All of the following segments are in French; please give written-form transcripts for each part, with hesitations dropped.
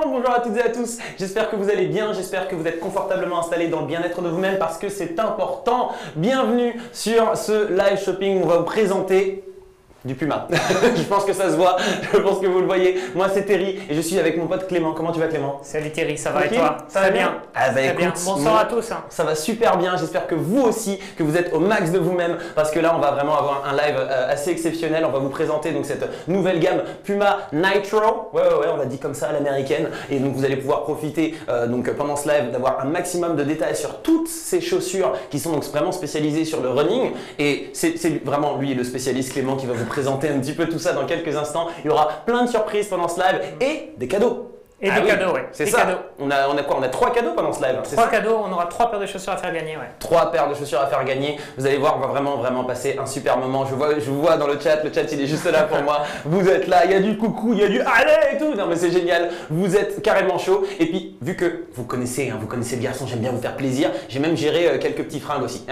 monde, bonjour à toutes et à tous, j'espère que vous allez bien, j'espère que vous êtes confortablement installés dans le bien-être de vous-même parce que c'est important. Bienvenue sur ce live shopping où on va vous présenter du Puma. Je pense que ça se voit, je pense que vous le voyez. Moi c'est Terry et je suis avec mon pote Clément. Comment tu vas Clément? Salut Terry, ça va et toi? Ça va bien? Ah bah écoute, bonsoir à tous. Ça va super bien, j'espère que vous aussi, que vous êtes au max de vous-même parce que là on va vraiment avoir un live assez exceptionnel. On va vous présenter donc cette nouvelle gamme Puma Nitro. Ouais, on l'a dit comme ça à l'américaine. Et donc vous allez pouvoir profiter donc pendant ce live d'avoir un maximum de détails sur toutes ces chaussures qui sont donc vraiment spécialisées sur le running. Et c'est vraiment lui le spécialiste Clément qui va vous présenter un petit peu tout ça dans quelques instants. Il y aura plein de surprises pendant ce live et des cadeaux. Et des cadeaux, ouais. C'est ça. Cadeaux. On a quoi? On a 3 cadeaux pendant ce live. 3 cadeaux, on aura 3 paires de chaussures à faire gagner, ouais. 3 paires de chaussures à faire gagner. Vous allez voir, on va vraiment passer un super moment. Je vous vois dans le chat il est juste là pour moi. Vous êtes là, il y a du coucou, il y a du allez et tout. Non mais c'est génial, vous êtes carrément chaud. Et puis, vu que vous connaissez le garçon, j'aime bien vous faire plaisir. J'ai même géré quelques petits fringues aussi.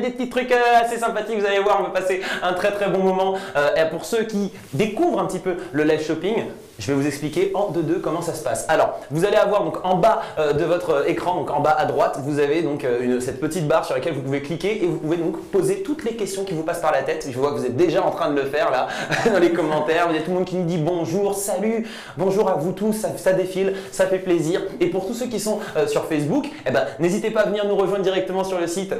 Des petits trucs assez sympathiques, vous allez voir, on va passer un très bon moment. Et pour ceux qui découvrent un petit peu le live shopping, je vais vous expliquer en deux comment ça se passe. Alors, vous allez avoir donc en bas de votre écran, donc en bas à droite, vous avez donc cette petite barre sur laquelle vous pouvez cliquer et vous pouvez donc poser toutes les questions qui vous passent par la tête. Je vois que vous êtes déjà en train de le faire là dans les commentaires. Il y a tout le monde qui nous dit bonjour, salut, bonjour à vous tous, ça défile, ça fait plaisir. Et pour tous ceux qui sont sur Facebook, n'hésitez pas à venir nous rejoindre directement sur le site,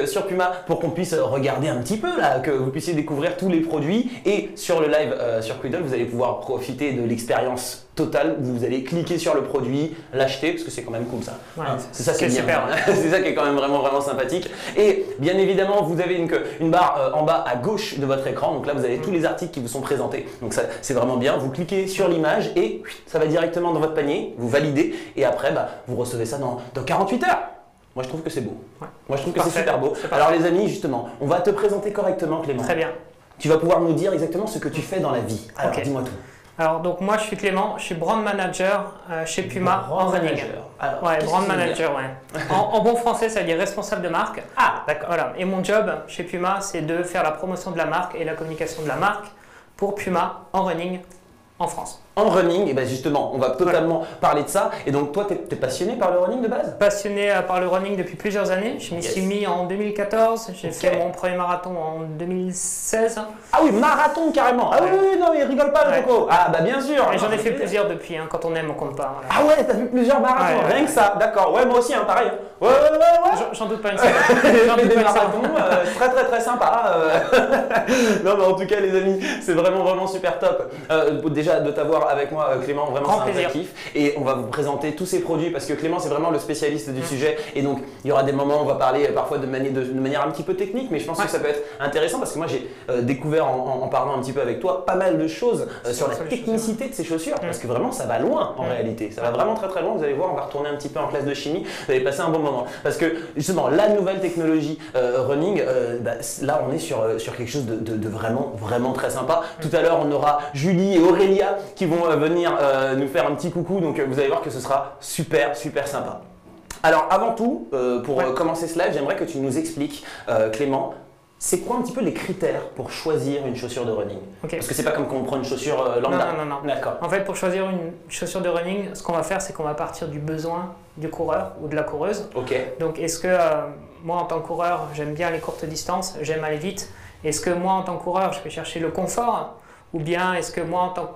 sur Puma, pour qu'on puisse regarder un petit peu là, que vous puissiez découvrir tous les produits. Et sur le live sur Quiddle, vous allez pouvoir profiter de l'expérience totale où vous allez cliquer sur le produit, l'acheter parce que c'est quand même cool ça. Ouais, c'est ça qui est super. C'est ça qui est quand même vraiment sympathique. Et bien évidemment, vous avez une barre en bas à gauche de votre écran. Donc là, vous avez tous les articles qui vous sont présentés. Donc ça, c'est vraiment bien. Vous cliquez sur l'image et ça va directement dans votre panier. Vous validez et après, vous recevez ça dans 48 heures. Moi, je trouve que c'est beau. Ouais. Moi, je trouve que c'est super beau. Alors les amis, justement, on va te présenter correctement, Clément. Très bien. Tu vas pouvoir nous dire exactement ce que tu fais dans la vie. Alors, dis-moi tout. Alors, donc moi, je suis Clément, je suis brand manager chez Puma en running. Alors, ouais, brand manager, ouais. En bon français, ça veut dire responsable de marque. Ah, d'accord. Voilà. Et mon job chez Puma, c'est de faire la promotion de la marque et la communication de la marque pour Puma en running en France. En running, et bien justement, on va totalement parler de ça. Et donc toi, tu es passionné par le running de base? Passionné par le running depuis plusieurs années. Je m'y suis mis en 2014. J'ai fait mon premier marathon en 2016. Ah oui, marathon carrément. Ah oui, non, il rigole pas le coco. Ah bah bien sûr. Et j'en ai fait plusieurs depuis, quand on aime, on compte pas. Voilà. Ah ouais, t'as fait plusieurs marathons, rien que ça, d'accord. Ouais, moi aussi, pareil. Ouais. J'en doute pas une seconde. J'en ai fait des marathons, très sympa. Non mais en tout cas les amis, c'est vraiment super top. Déjà de t'avoir avec moi Clément, vraiment c'est un vrai kiff. Et on va vous présenter tous ces produits parce que Clément c'est vraiment le spécialiste du sujet. Et donc il y aura des moments où on va parler parfois de manière un petit peu technique, mais je pense que ça peut être intéressant parce que moi j'ai découvert en parlant un petit peu avec toi pas mal de choses sur la technicité de ces chaussures parce que vraiment ça va loin en réalité. Ça va vraiment très loin, vous allez voir, on va retourner un petit peu en classe de chimie, vous allez passer un bon moment. Parce que justement la nouvelle technologie running, là on est sur quelque chose de vraiment très sympa. Tout à l'heure on aura Julie et Aurélia qui vont venir nous faire un petit coucou, donc vous allez voir que ce sera super sympa. Alors avant tout, pour commencer ce live, j'aimerais que tu nous expliques, Clément, c'est quoi un petit peu les critères pour choisir une chaussure de running? Parce que c'est pas comme quand on prend une chaussure lambda. Non. D'accord. En fait, pour choisir une chaussure de running, ce qu'on va faire, c'est qu'on va partir du besoin du coureur ou de la coureuse. Ok. Donc est-ce que moi en tant que coureur, j'aime bien les courtes distances, j'aime aller vite. Est-ce que moi en tant que coureur, je vais chercher le confort? Ou bien est-ce que moi en tant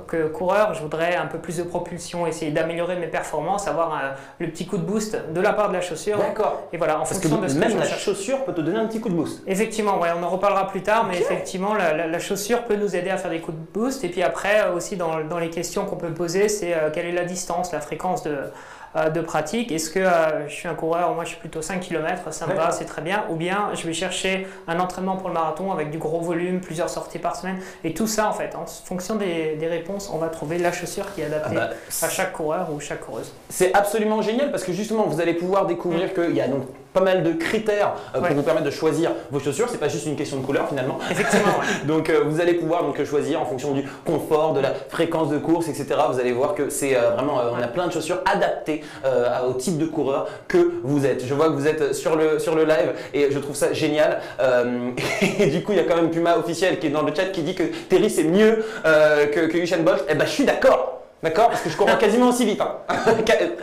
que coureur, je voudrais un peu plus de propulsion, essayer d'améliorer mes performances, avoir le petit coup de boost de la part de la chaussure. D'accord. Et voilà, en fonction de ce que même la chaussure peut te donner un petit coup de boost. Effectivement, ouais, on en reparlera plus tard, mais effectivement la chaussure peut nous aider à faire des coups de boost. Et puis après aussi dans les questions qu'on peut poser, c'est quelle est la distance, la fréquence de pratique. Est-ce que je suis un coureur, moi je suis plutôt 5 km, ça me va, c'est très bien. Ou bien je vais chercher un entraînement pour le marathon avec du gros volume, plusieurs sorties par semaine. Et tout ça en fait, en fonction des réponses, on va trouver la chaussure qui est adaptée à chaque coureur ou chaque coureuse. C'est absolument génial parce que justement vous allez pouvoir découvrir qu'il y a donc pas mal de critères pour vous permettre de choisir vos chaussures. C'est pas juste une question de couleur finalement. Effectivement. Donc vous allez pouvoir donc choisir en fonction du confort, de la fréquence de course, etc. Vous allez voir que c'est vraiment, on a plein de chaussures adaptées au type de coureur que vous êtes. Je vois que vous êtes sur le live et je trouve ça génial. Et du coup, il y a quand même Puma officiel qui est dans le chat qui dit que Terry c'est mieux que Usain Bolt. Eh ben, je suis d'accord. D'accord? Parce que je cours quasiment aussi vite. Hein.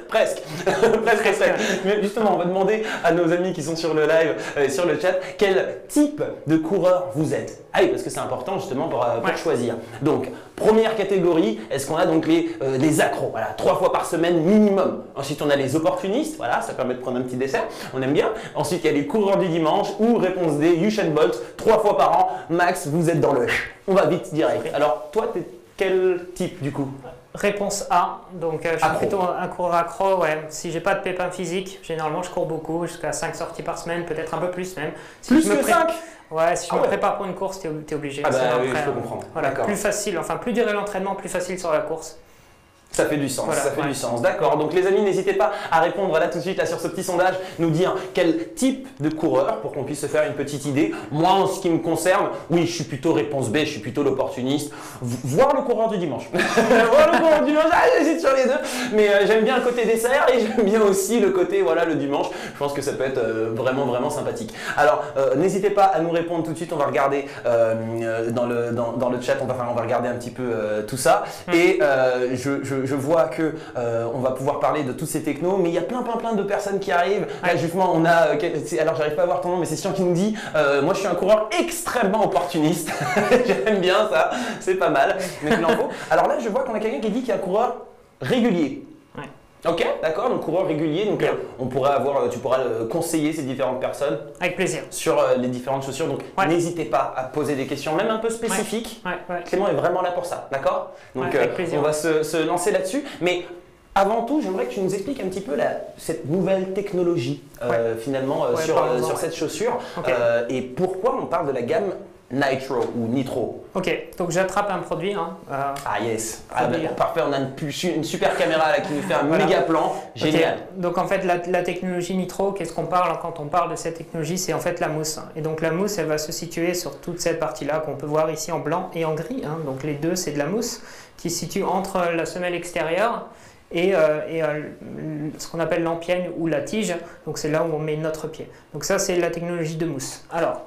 Presque. Presque. Mais justement, on va demander à nos amis qui sont sur le live, sur le chat, quel type de coureur vous êtes. Ah oui, parce que c'est important justement pour choisir. Donc, première catégorie, est-ce qu'on a donc les accros? Voilà, 3 fois par semaine minimum. Ensuite, on a les opportunistes. Voilà, ça permet de prendre un petit dessert. On aime bien. Ensuite, il y a les coureurs du dimanche ou réponse D, Usain Bolt, 3 fois par an. Max, vous êtes dans le. On va vite direct. Alors, toi, tu es quel type du coup? Réponse A, donc je suis plutôt un coureur accro, ouais. Si j'ai pas de pépins physiques, généralement je cours beaucoup, jusqu'à 5 sorties par semaine, peut-être un peu plus même. Si plus que 5? Ouais, si je me prépare pour une course, tu es obligé. Ah bah oui, je peux comprendre. Voilà, plus facile, enfin plus durer l'entraînement, plus facile sur la course. Ça fait du sens, voilà, ça fait du sens. D'accord, donc les amis, n'hésitez pas à répondre là tout de suite là, sur ce petit sondage, nous dire quel type de coureur pour qu'on puisse se faire une petite idée. Moi, en ce qui me concerne, oui, je suis plutôt réponse B, je suis plutôt l'opportuniste, voire le coureur du dimanche. Voir le coureur du dimanche, j'hésite sur les deux, mais j'aime bien le côté dessert et j'aime bien aussi le côté, voilà, le dimanche. Je pense que ça peut être vraiment, vraiment sympathique. Alors, n'hésitez pas à nous répondre tout de suite, on va regarder dans le chat, on va regarder un petit peu tout ça. Et je vois que on va pouvoir parler de tous ces technos, mais il y a plein de personnes qui arrivent. Là, justement, on a, alors j'arrive pas à voir ton nom, mais c'est Sian qui nous dit, moi je suis un coureur extrêmement opportuniste. J'aime bien ça, c'est pas mal, mais il en faut. Alors là, je vois qu'on a quelqu'un qui dit qu'il y a un coureur régulier. Ok, d'accord, donc coureur régulier, donc on pourrait avoir, tu pourras conseiller ces différentes personnes. Avec plaisir. Sur les différentes chaussures, donc n'hésitez pas à poser des questions, même un peu spécifiques. Clément est vraiment là pour ça, d'accord? Donc on va se lancer là-dessus, mais avant tout, j'aimerais que tu nous expliques un petit peu cette nouvelle technologie finalement sur cette chaussure et pourquoi on parle de la gamme Nitro ou Nitro. Ok, donc j'attrape un produit. Ah yes, parfait, on a une super caméra là, qui nous fait un méga plan, génial. Donc en fait la technologie Nitro, qu'est-ce qu'on parle quand on parle de cette technologie? C'est en fait la mousse. Et donc la mousse, elle va se situer sur toute cette partie-là qu'on peut voir ici en blanc et en gris. Donc les deux, c'est de la mousse qui se situe entre la semelle extérieure et ce qu'on appelle l'empiègne ou la tige. Donc c'est là où on met notre pied. Donc ça, c'est la technologie de mousse. Alors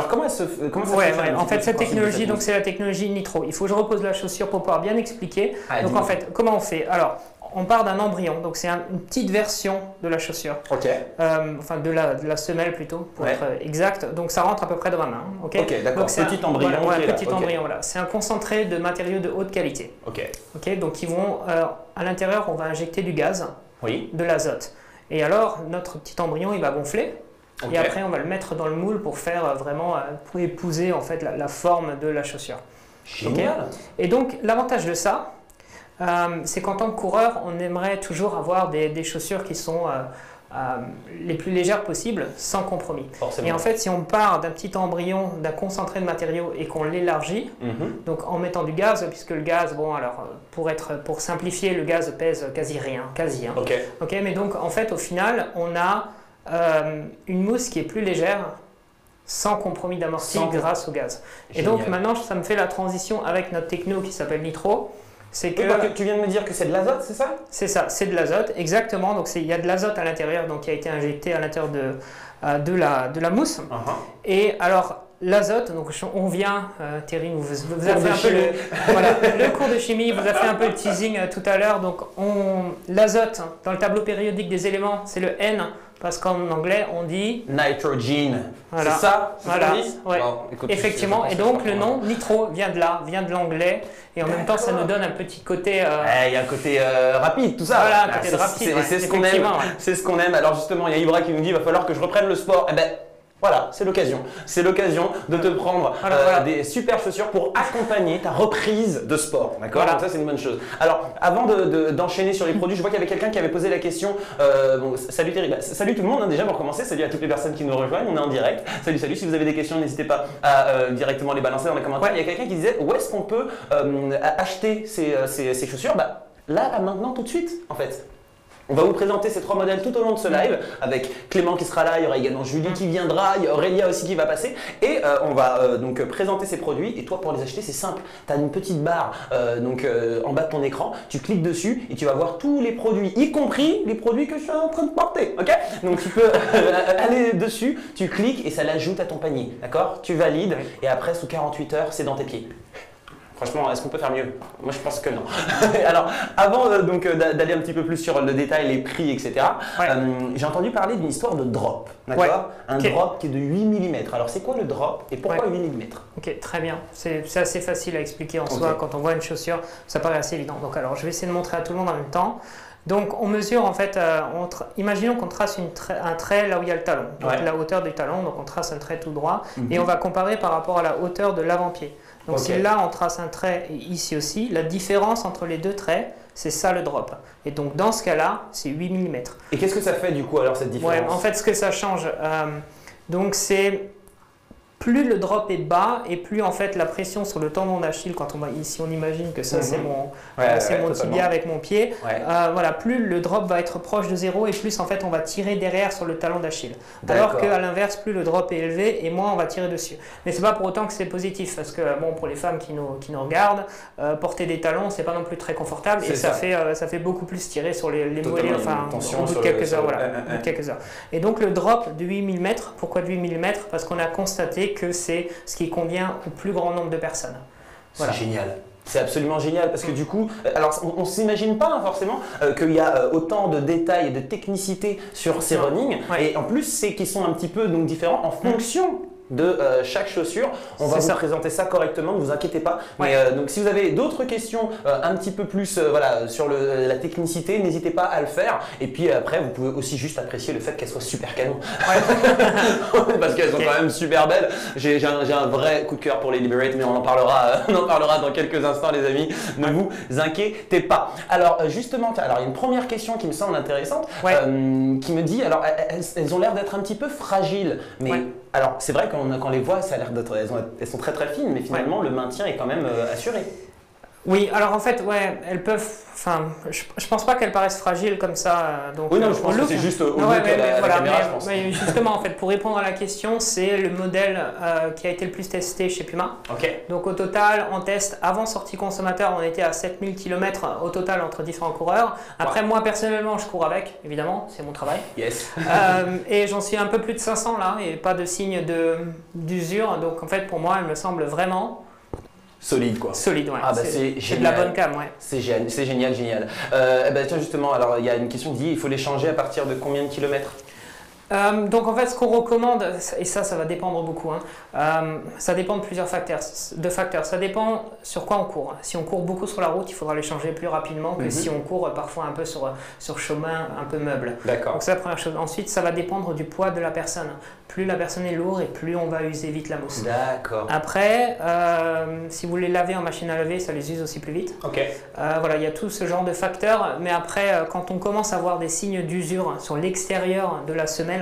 comment ça se fait en fait, cette technologie, donc c'est la technologie Nitro. Il faut que je repose la chaussure pour pouvoir bien expliquer. Donc en fait, comment on fait? Alors, on part d'un embryon, donc c'est une petite version de la chaussure. Ok. Enfin, de la semelle plutôt, pour être exact. Donc ça rentre à peu près dans ma main. Ok, d'accord. Petit embryon. Petit embryon, voilà. C'est un concentré de matériaux de haute qualité. Ok, donc ils vont, à l'intérieur, on va injecter du gaz, de l'azote. Et alors, notre petit embryon, il va gonfler. Et après, on va le mettre dans le moule pour faire vraiment, pour épouser en fait la forme de la chaussure. Génial. Et donc, l'avantage de ça, c'est qu'en tant que coureur, on aimerait toujours avoir des chaussures qui sont les plus légères possibles, sans compromis. Forcément. Et en fait, si on part d'un petit embryon, d'un concentré de matériaux et qu'on l'élargit, donc en mettant du gaz, puisque le gaz, bon alors, pour simplifier, le gaz pèse quasi rien, Ok, mais donc en fait, au final, on a une mousse qui est plus légère, sans compromis d'amorti grâce au gaz. Et donc maintenant, ça me fait la transition avec notre techno qui s'appelle Nitro. C'est que tu viens de me dire que c'est de l'azote, c'est ça? C'est ça, c'est de l'azote, exactement. Donc il y a de l'azote à l'intérieur, donc qui a été injecté à l'intérieur de la mousse. Et alors l'azote, donc on vient, Thierry vous a fait un peu le cours de chimie, vous a fait un peu le teasing tout à l'heure. Donc l'azote dans le tableau périodique des éléments, c'est le N. Parce qu'en anglais, on dit nitrogen. C'est ça? Effectivement. Et donc, le nom Nitro vient de là, vient de l'anglais. Et en même temps, ça nous donne un petit côté. Il y a un côté rapide, tout ça. Voilà, un côté rapide. C'est ce qu'on aime. C'est ce qu'on aime. Alors, justement, il y a Ibra qui nous dit il va falloir que je reprenne le sport. Eh ben, voilà, c'est l'occasion. C'est l'occasion de te prendre des super chaussures pour accompagner ta reprise de sport. D'accord? Donc ça, c'est une bonne chose. Alors, avant d'enchaîner sur les produits, je vois qu'il y avait quelqu'un qui avait posé la question. Salut Thierry. Salut tout le monde, déjà pour commencer. Salut à toutes les personnes qui nous rejoignent. On est en direct. Salut. Si vous avez des questions, n'hésitez pas à directement les balancer dans les commentaires. Il y a quelqu'un qui disait où est-ce qu'on peut acheter ces chaussures? Là, maintenant, tout de suite, en fait. On va vous présenter ces 3 modèles tout au long de ce live avec Clément qui sera là, il y aura également Julie qui viendra, il y a Aurélia aussi qui va passer et on va donc présenter ces produits et toi pour les acheter c'est simple, tu as une petite barre en bas de ton écran, tu cliques dessus et tu vas voir tous les produits, y compris les produits que je suis en train de porter, ok? Donc tu peux aller dessus, tu cliques et ça l'ajoute à ton panier, d'accord? Tu valides et après sous 48 heures c'est dans tes pieds. Franchement, est-ce qu'on peut faire mieux? Moi, je pense que non. Alors, avant d'aller un petit peu plus sur le détail, les prix, etc., Ouais. j'ai entendu parler d'une histoire de drop. D'accord? Ouais. Un Ok. drop qui est de 8 mm. Alors, c'est quoi le drop et pourquoi 8 mm? Ok, très bien. C'est assez facile à expliquer en Ok. soi. Quand on voit une chaussure, ça paraît assez évident. Donc alors, je vais essayer de montrer à tout le monde en même temps. Donc on mesure en fait, imaginons qu'on trace un trait là où il y a le talon, donc Ouais. la hauteur du talon, donc on trace un trait tout droit et on va comparer par rapport à la hauteur de l'avant-pied. Donc Ok. si là on trace un trait et ici aussi, la différence entre les deux traits, c'est ça le drop. Et donc dans ce cas-là, c'est 8 mm. Et qu'est-ce que ça fait du coup alors cette différence? Ouais, en fait ce que ça change, donc c'est plus le drop est bas et plus en fait la pression sur le tendon d'Achille, quand on va ici on imagine que ça c'est mon, mon tibia avec mon pied, voilà, plus le drop va être proche de 0 et plus en fait on va tirer derrière sur le talon d'Achille. Alors qu'à l'inverse, plus le drop est élevé et moins on va tirer dessus. Mais c'est pas pour autant que c'est positif parce que bon, pour les femmes qui nous regardent, porter des talons c'est pas non plus très confortable et ça fait beaucoup plus tirer sur les mollets, enfin au bout de quelques heures, voilà, au bout de quelques heures. Et donc le drop de 8 mm, pourquoi de 8 mm? Parce qu'on a constaté que c'est ce qui convient au plus grand nombre de personnes. Voilà. C'est génial. C'est absolument génial parce que du coup, alors on ne s'imagine pas forcément qu'il y a autant de détails et de technicité sur ces running et en plus c'est qu'ils sont un petit peu donc différents en fonction de chaque chaussure. On va vous présenter ça correctement, ne vous inquiétez pas. Mais donc si vous avez d'autres questions un petit peu plus voilà, sur la technicité, n'hésitez pas à le faire. Et puis après, vous pouvez aussi juste apprécier le fait qu'elles soient super canon. Parce qu'elles sont quand même super belles. J'ai un vrai coup de cœur pour les Liberate, mais on en parlera dans quelques instants les amis. Ne vous inquiétez pas. Alors justement, alors il y a une première question qui me semble intéressante, qui me dit, alors elles ont l'air d'être un petit peu fragiles, mais alors c'est vrai qu'on les voit, ça a l'air d'être, elles sont très très fines, mais finalement le maintien est quand même assuré. Oui, alors en fait, elles peuvent. Enfin, je pense pas qu'elles paraissent fragiles comme ça. Donc, oui, non, je pense que c'est juste au look à la caméra, je pense. Mais justement, en fait, pour répondre à la question, c'est le modèle qui a été le plus testé chez Puma. Donc au total, en test, avant sortie consommateur, on était à 7000 km au total entre différents coureurs. Après, moi personnellement, je cours avec, évidemment, c'est mon travail. Yes. Et j'en suis un peu plus de 500 là, et pas de signe d'usure. Donc en fait, pour moi, elle me semble vraiment solide quoi. Solide, ouais. Ah bah c'est génial. de la bonne cam, ouais. C'est génial, génial. Bah tiens justement, alors il y a une question qui dit, il faut les changer à partir de combien de kilomètres? Donc en fait ce qu'on recommande, et ça va dépendre beaucoup, ça dépend de plusieurs facteurs, ça dépend sur quoi on court. Si on court beaucoup sur la route, il faudra les changer plus rapidement que si on court parfois un peu sur chemin un peu meuble. D'accord. Donc c'est la première chose. Ensuite ça va dépendre du poids de la personne. Plus la personne est lourde et plus on va user vite la mousse. D'accord. Après, si vous les lavez en machine à laver, ça les use aussi plus vite. Voilà, il y a tout ce genre de facteurs, mais après quand on commence à voir des signes d'usure sur l'extérieur de la semelle,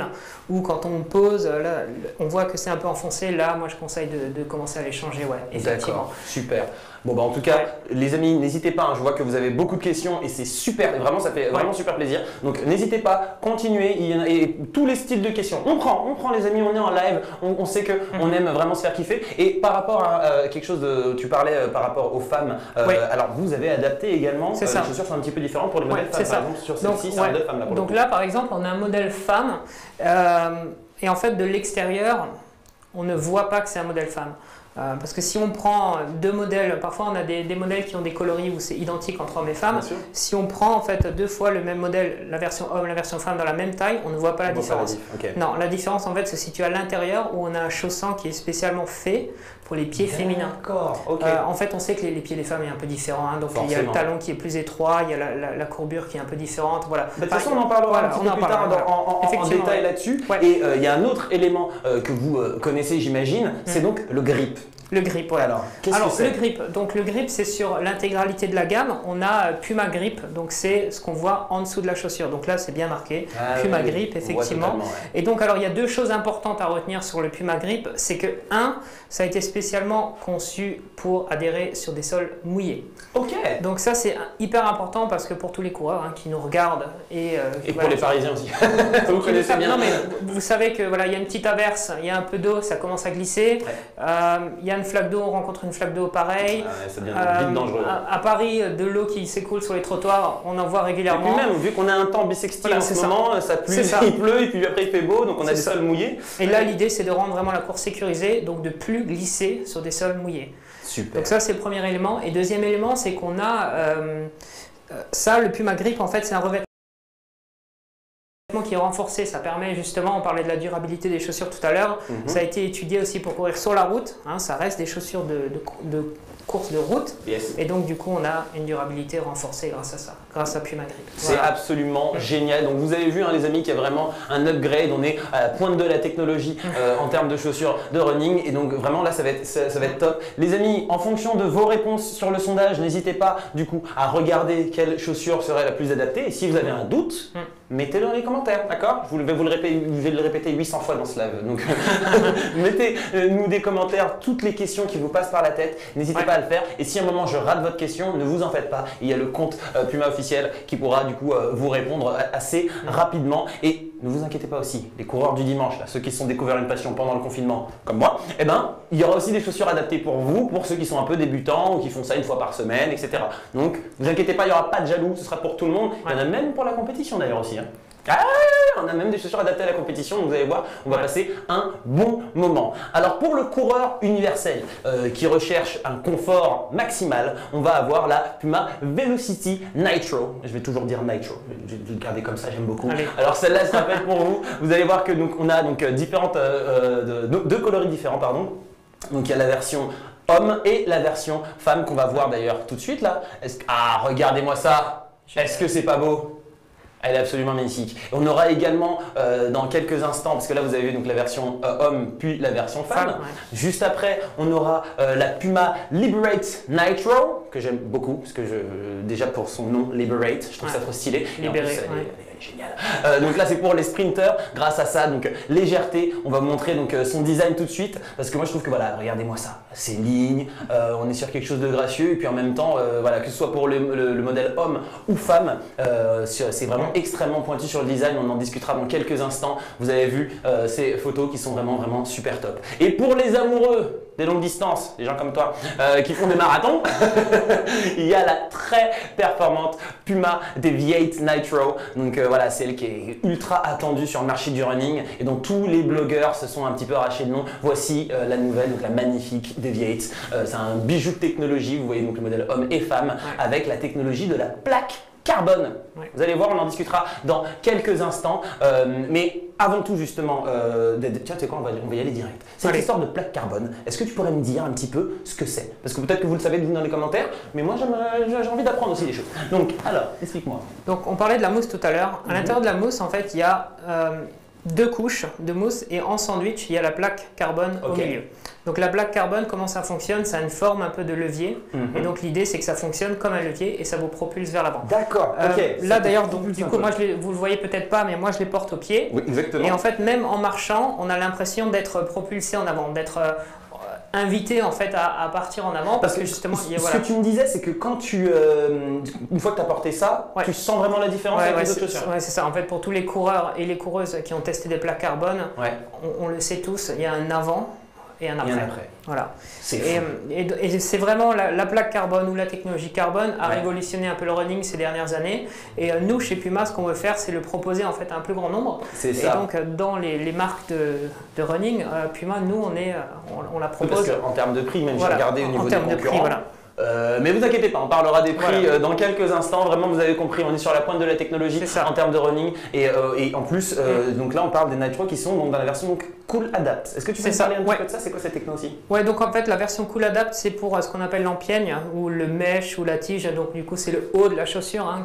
ou quand on pose, là, on voit que c'est un peu enfoncé, là moi je conseille de commencer à les changer, effectivement. D'accord, super. Bon bah en tout cas, les amis, n'hésitez pas, je vois que vous avez beaucoup de questions et c'est super, et vraiment ça fait vraiment super plaisir. Donc n'hésitez pas, continuez, il y en a, et tous les styles de questions. On prend les amis, on est en live, on sait qu'on aime vraiment se faire kiffer. Et par rapport à quelque chose tu parlais par rapport aux femmes, alors vous avez adapté également, les chaussures sont un petit peu différentes pour les modèles femmes, par exemple sur celle-ci, c'est un modèle femme là pour donc là par exemple on a un modèle femme, et en fait de l'extérieur, on ne voit pas que c'est un modèle femme. Parce que si on prend deux modèles, parfois on a des modèles qui ont des coloris où c'est identique entre hommes et femmes. Si on prend en fait deux fois le même modèle, la version homme, la version femme dans la même taille, on ne voit pas la différence. Non, la différence en fait se situe à l'intérieur où on a un chausson qui est spécialement fait pour les pieds féminins. En fait, on sait que les pieds des femmes est un peu différent. Donc il y a le talon qui est plus étroit, il y a la courbure qui est un peu différente. Voilà. De toute façon, on en parlera un petit peu plus tard en détail là-dessus. Et il y a un autre élément que vous connaissez, j'imagine, c'est donc le grip. Le grip, Alors, qu'est-ce que c'est ? Le grip, c'est sur l'intégralité de la gamme. On a Puma Grip, donc c'est ce qu'on voit en dessous de la chaussure. Donc là, c'est bien marqué, Puma Grip, effectivement. Et donc, alors, il y a deux choses importantes à retenir sur le Puma Grip. C'est que, ça a été spécialement conçu pour adhérer sur des sols mouillés. Donc ça, c'est hyper important parce que pour tous les coureurs qui nous regardent et pour les Parisiens aussi. Vous connaissez bien. Non, mais vous savez que voilà, il y a une petite averse, il y a un peu d'eau, ça commence à glisser. Il y a une flaque d'eau, on rencontre une flaque d'eau pareil. Ça devient vite dangereux. À Paris, de l'eau qui s'écoule sur les trottoirs, on en voit régulièrement. Et puis même, vu qu'on a un temps bissextile en ce moment, ça pluie, il pleut et puis après il fait beau, donc on a des sols mouillés. Et là, l'idée, c'est de rendre vraiment la course sécurisée, donc de plus glisser sur des sols mouillés. Super. Donc ça, c'est le premier élément. Et deuxième élément, c'est qu'on a ça, le Puma Grip, en fait, c'est un revêtement qui est renforcé. Ça permet justement, on parlait de la durabilité des chaussures tout à l'heure, ça a été étudié aussi pour courir sur la route. Hein, ça reste des chaussures de course de route. Yes. Et donc, du coup, on a une durabilité renforcée grâce à ça, grâce à Puma Grip. C'est absolument génial. Donc, vous avez vu, hein, les amis, qu'il y a vraiment un upgrade. On est à la pointe de la technologie en termes de chaussures de running. Et donc, vraiment, là, ça va être top. Les amis, en fonction de vos réponses sur le sondage, n'hésitez pas, du coup, à regarder quelle chaussure serait la plus adaptée. Et si vous avez un doute, mettez-le dans les commentaires, d'accord? Je vais le répéter 800 fois dans ce live. Donc, mettez-nous des commentaires, toutes les questions qui vous passent par la tête. N'hésitez pas à le faire. Et si à un moment je rate votre question, ne vous en faites pas. Il y a le compte Puma officiel qui pourra du coup vous répondre assez rapidement. Et ne vous inquiétez pas aussi, les coureurs du dimanche, là, ceux qui se sont découverts une passion pendant le confinement, comme moi, eh ben, il y aura aussi des chaussures adaptées pour vous, pour ceux qui sont un peu débutants ou qui font ça une fois par semaine, etc. Donc, ne vous inquiétez pas, il n'y aura pas de jaloux, ce sera pour tout le monde. Il y en a même pour la compétition d'ailleurs aussi. Hein. Ah, on a même des chaussures adaptées à la compétition, donc vous allez voir, on va passer un bon moment. Alors pour le coureur universel qui recherche un confort maximal, on va avoir la Puma Velocity Nitro. Je vais toujours dire Nitro, je vais le garder comme ça, j'aime beaucoup. Allez. Alors celle-là, je rappelle pour vous, vous allez voir que donc, on a donc différentes, deux coloris différents, pardon. Donc il y a la version homme et la version femme qu'on va voir d'ailleurs tout de suite là. Ah, regardez-moi ça, est-ce que c'est pas beau? Elle est absolument magnifique. On aura également dans quelques instants, parce que là vous avez vu donc la version homme puis la version femme. Juste après, on aura la Puma Liberate Nitro, que j'aime beaucoup, parce que déjà pour son nom Liberate, je trouve ça trop stylé. Libéré, elle est géniale. Donc là c'est pour les sprinters, grâce à ça, donc légèreté, on va vous montrer donc, son design tout de suite, parce que moi je trouve que voilà, regardez-moi ça, ces lignes, on est sur quelque chose de gracieux, et puis en même temps, voilà, que ce soit pour le modèle homme ou femme, c'est vraiment extrêmement pointu sur le design, on en discutera dans quelques instants. Vous avez vu ces photos qui sont vraiment super top. Et pour les amoureux des longues distances, des gens comme toi qui font des marathons, il y a la très performante Puma Deviate Nitro. Donc voilà, celle qui est ultra attendue sur le marché du running et dont tous les blogueurs se sont un petit peu arrachés le nom. Voici la nouvelle, donc la magnifique Deviate. C'est un bijou de technologie, vous voyez donc le modèle homme et femme avec la technologie de la plaque carbone. Vous allez voir, on en discutera dans quelques instants. Mais avant tout, justement, tiens, tu sais quoi, on va y aller direct. Cette histoire de plaque carbone, est-ce que tu pourrais me dire un petit peu ce que c'est? Parce que peut-être que vous le savez dans les commentaires, mais moi j'ai envie d'apprendre aussi des choses. Donc, alors, explique-moi. Donc, on parlait de la mousse tout à l'heure. À l'intérieur de la mousse, en fait, il y a deux couches de mousse et en sandwich, il y a la plaque carbone au milieu. Donc la plaque carbone, comment ça fonctionne? Ça a une forme un peu de levier et donc l'idée c'est que ça fonctionne comme un levier et ça vous propulse vers l'avant. D'accord, là d'ailleurs, du coup, moi vous le voyez peut-être pas, mais moi je les porte au pied. Oui, exactement. Et en fait, même en marchant, on a l'impression d'être propulsé en avant, d'être invité en fait à partir en avant parce que justement ce que tu me disais c'est que quand une fois que tu as porté ça, tu sens vraiment la différence avec les autres chaussures. Ouais, c'est ça. En fait, pour tous les coureurs et les coureuses qui ont testé des plaques carbone, on le sait tous, il y a un avant et un après. Voilà. Et c'est vraiment la plaque carbone ou la technologie carbone a révolutionné un peu le running ces dernières années. Et nous, chez Puma, ce qu'on veut faire, c'est le proposer en fait à un plus grand nombre. C'est ça. Et donc, dans les marques de running, Puma, nous, on la propose. Parce qu'en termes de prix, même j'ai regardé au niveau des concurrents. Mais vous inquiétez pas, on parlera des prix dans quelques instants. Vraiment, vous avez compris, on est sur la pointe de la technologie en termes de running. Et en plus, donc là, on parle des Nitro qui sont donc dans la version Cool Adapt. Est-ce que tu peux parler un petit peu de ça? C'est quoi cette techno aussi? Ouais, donc en fait, la version Cool Adapt, c'est pour ce qu'on appelle l'empiègne ou le mesh ou la tige. Donc du coup, c'est le haut de la chaussure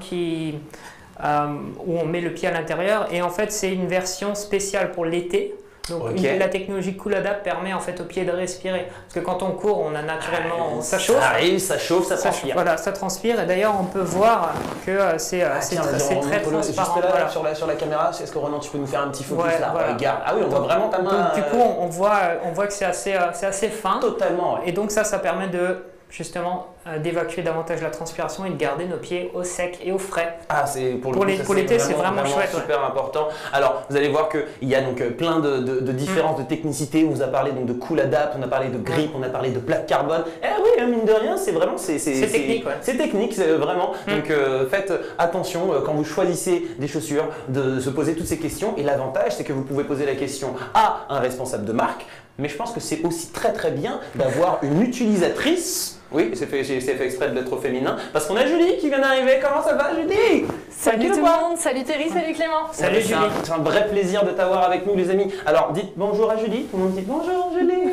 où on met le pied à l'intérieur. Et en fait, c'est une version spéciale pour l'été. Donc la technologie Cool Adapt permet en fait au pied de respirer. Parce que quand on court, on a naturellement, ça chauffe. Ça arrive, ça chauffe, ça transpire. Voilà, ça transpire. Et d'ailleurs, on peut voir que c'est très transparent. Juste là, sur la caméra, est-ce que Ronan, tu peux nous faire un petit focus là? Regarde. Ah oui, on voit vraiment ta main. Donc, du coup, on voit que c'est assez fin. Totalement. Et donc ça permet de justement d'évacuer davantage la transpiration et de garder nos pieds au sec et au frais. Ah, c'est pour l'été, c'est vraiment chouette. Super important. Alors, vous allez voir qu'il y a donc plein de différences de technicité. On vous a parlé donc de Cool Adapt, on a parlé de grip, on a parlé de plaque carbone. Eh oui, mine de rien, c'est vraiment c'est technique. C'est technique, vraiment. Donc, faites attention quand vous choisissez des chaussures de se poser toutes ces questions. Et l'avantage, c'est que vous pouvez poser la question à un responsable de marque. Mais je pense que c'est aussi très très bien d'avoir une utilisatrice. Oui, c'est fait exprès d'être au féminin. Parce qu'on a Julie qui vient d'arriver. Comment ça va, Julie? Salut tout le monde, salut Thierry, salut Clément. Salut Julie. C'est un vrai plaisir de t'avoir avec nous, les amis. Alors, dites bonjour à Julie. Tout le monde dit bonjour, Julie.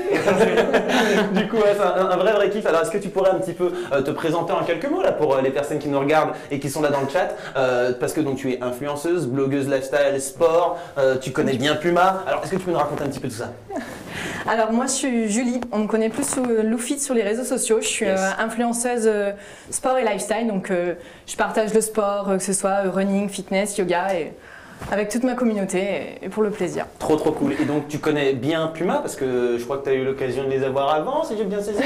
Du coup, ouais, c'est un vrai kiff. Alors, est-ce que tu pourrais un petit peu te présenter en quelques mots là pour les personnes qui nous regardent et qui sont là dans le chat? Parce que donc tu es influenceuse, blogueuse lifestyle, sport. Tu connais bien Puma. Alors, est-ce que tu peux nous raconter un petit peu tout ça? Alors moi je suis Julie, on me connaît plus sous Loufit sur les réseaux sociaux. Je suis influenceuse sport et lifestyle, donc je partage le sport, que ce soit running, fitness, yoga, et avec toute ma communauté et pour le plaisir. Trop cool. Et donc tu connais bien Puma parce que je crois que tu as eu l'occasion de les avoir avant, si j'ai bien saisi.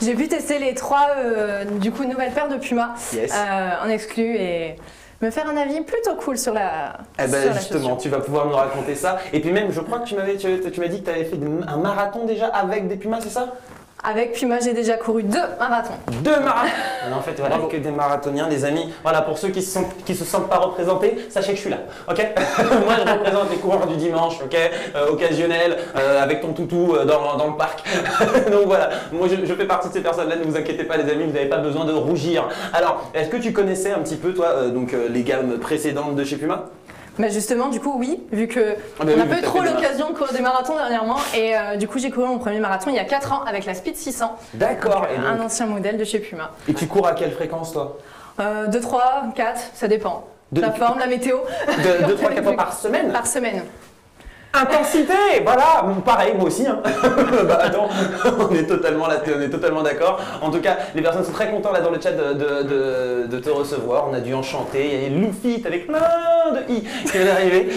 J'ai pu tester les 3 du coup nouvelles paires de Puma en exclu et me faire un avis plutôt cool sur la justement, tu vas pouvoir nous raconter ça. Et puis même, je crois que tu m'as dit que tu avais fait un marathon déjà avec des Pumas, c'est ça? Avec Puma, j'ai déjà couru 2 marathons. 2 marathons. En fait, voilà, que des marathoniens, des amis. Voilà, pour ceux qui se sentent pas représentés, sachez que je suis là, ok? Moi, je représente les coureurs du dimanche, ok? Occasionnels, avec ton toutou dans le parc. Donc voilà, moi je fais partie de ces personnes-là, ne vous inquiétez pas les amis, vous n'avez pas besoin de rougir. Alors, est-ce que tu connaissais un petit peu, toi, les gammes précédentes de chez Puma? Bah justement, du coup, oui, vu que on n'a pas eu trop l'occasion de courir des marathons dernièrement. Et du coup, j'ai couru mon premier marathon il y a 4 ans avec la Speed 600. D'accord. Un ancien modèle de chez Puma. Et tu cours à quelle fréquence, toi? 2, 3, 4, ça dépend. La forme, la météo. 2, 3, 4 fois par semaine? Par semaine. Intensité, voilà, pareil, moi aussi. Hein. Bah attends, on est totalement d'accord. En tout cas, les personnes sont très contentes là dans le chat de te recevoir. On a dû enchanter. Il y a Loufit avec plein de i qui vient d'arriver.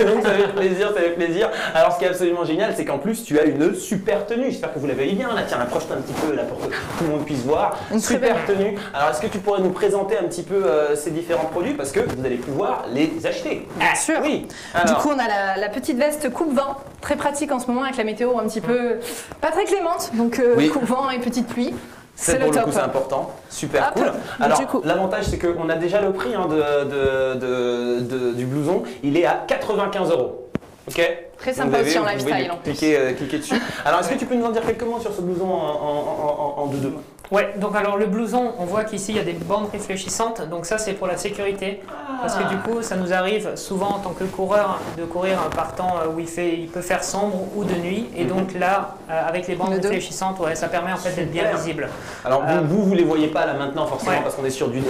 Donc ça fait plaisir. Alors ce qui est absolument génial, c'est qu'en plus tu as une super tenue. J'espère que vous la voyez bien. Là, tiens, approche-toi un petit peu là pour que tout le monde puisse voir. Une super tenue. Alors est-ce que tu pourrais nous présenter un petit peu ces différents produits parce que vous allez pouvoir les acheter? Bien sûr. Oui. Alors. Du coup, on a la petite veste coupe-vent, très pratique en ce moment avec la météo un petit peu pas très clémente, donc coupe-vent et petite pluie. C'est le top. C'est important, super cool. Alors l'avantage c'est qu'on a déjà le prix hein, du blouson, il est à 95 €. Ok. Très sympa aussi en lifestyle. Cliquez dessus. Alors est-ce que tu peux nous en dire quelques mots sur ce blouson en 2-2? Ouais, donc alors le blouson, on voit qu'ici il y a des bandes réfléchissantes, donc ça c'est pour la sécurité, parce que du coup ça nous arrive souvent en tant que coureur de courir par temps où il peut faire sombre ou de nuit, et donc là avec les bandes réfléchissantes, ça permet en fait d'être bien visible. Alors vous les voyez pas là maintenant forcément parce qu'on est sur du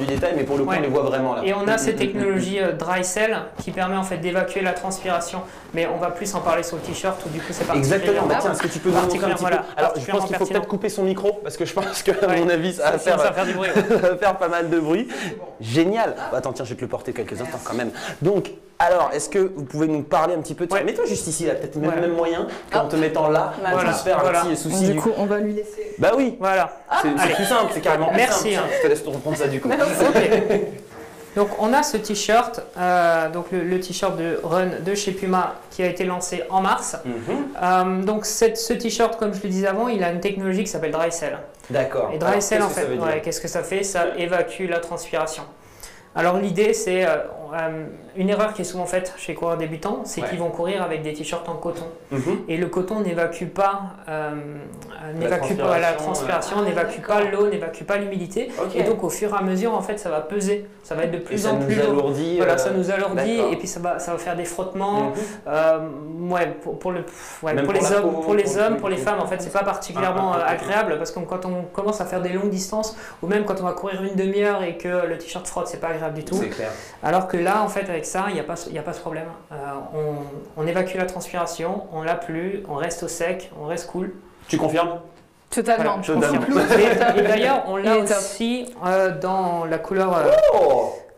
détail, mais pour le coup on les voit vraiment là. Et on a cette technologie Dry Cell qui permet en fait d'évacuer la transpiration, mais on va plus en parler sur le t-shirt où du coup c'est particulièrement. Exactement, bah tiens, est-ce que tu peux nous montrer un petit peu? Alors je pense qu'il faut peut-être couper son micro parce que je pense que à mon avis ça va faire du bruit. Ça va faire pas mal de bruit. Génial. Attends, tiens, je vais te le porter quelques instants quand même. Donc, alors, est-ce que vous pouvez nous parler un petit peu de... Mets-toi juste ici, là, peut-être même moyen qu'en te mettant là, on puisse faire un petit souci. Du coup, on va lui laisser. Bah oui. Voilà. C'est plus simple, c'est carrément plus simple. Merci. Je te laisse te reprendre ça du coup. Donc on a ce t-shirt, donc le t-shirt de Run de chez Puma qui a été lancé en mars. Donc ce t-shirt, comme je le disais avant, il a une technologie qui s'appelle Dry Cell. D'accord. Et Dry Cell en fait, qu'est-ce que ça fait? Ça évacue la transpiration. Alors l'idée c'est une erreur qui est souvent faite chez les coureurs débutants, c'est qu'ils vont courir avec des t-shirts en coton. Et le coton n'évacue pas, la transpiration, n'évacue pas l'eau, n'évacue pas l'humidité. Et donc au fur et à mesure, en fait, ça va peser. Ça va être de plus en plus lourd. Voilà, ça nous alourdit et puis ça va faire des frottements. Pour les hommes, pour les femmes, en fait, c'est pas particulièrement agréable parce que quand on commence à faire des longues distances ou même quand on va courir une demi-heure et que le t-shirt frotte, c'est pas agréable du tout. C'est clair. Alors que là, en fait, avec ça, il n'y a pas ce problème. On évacue la transpiration, on l'a plus, on reste au sec, on reste cool. Tu confirmes? Totalement. Et d'ailleurs, on l'a aussi dans la couleur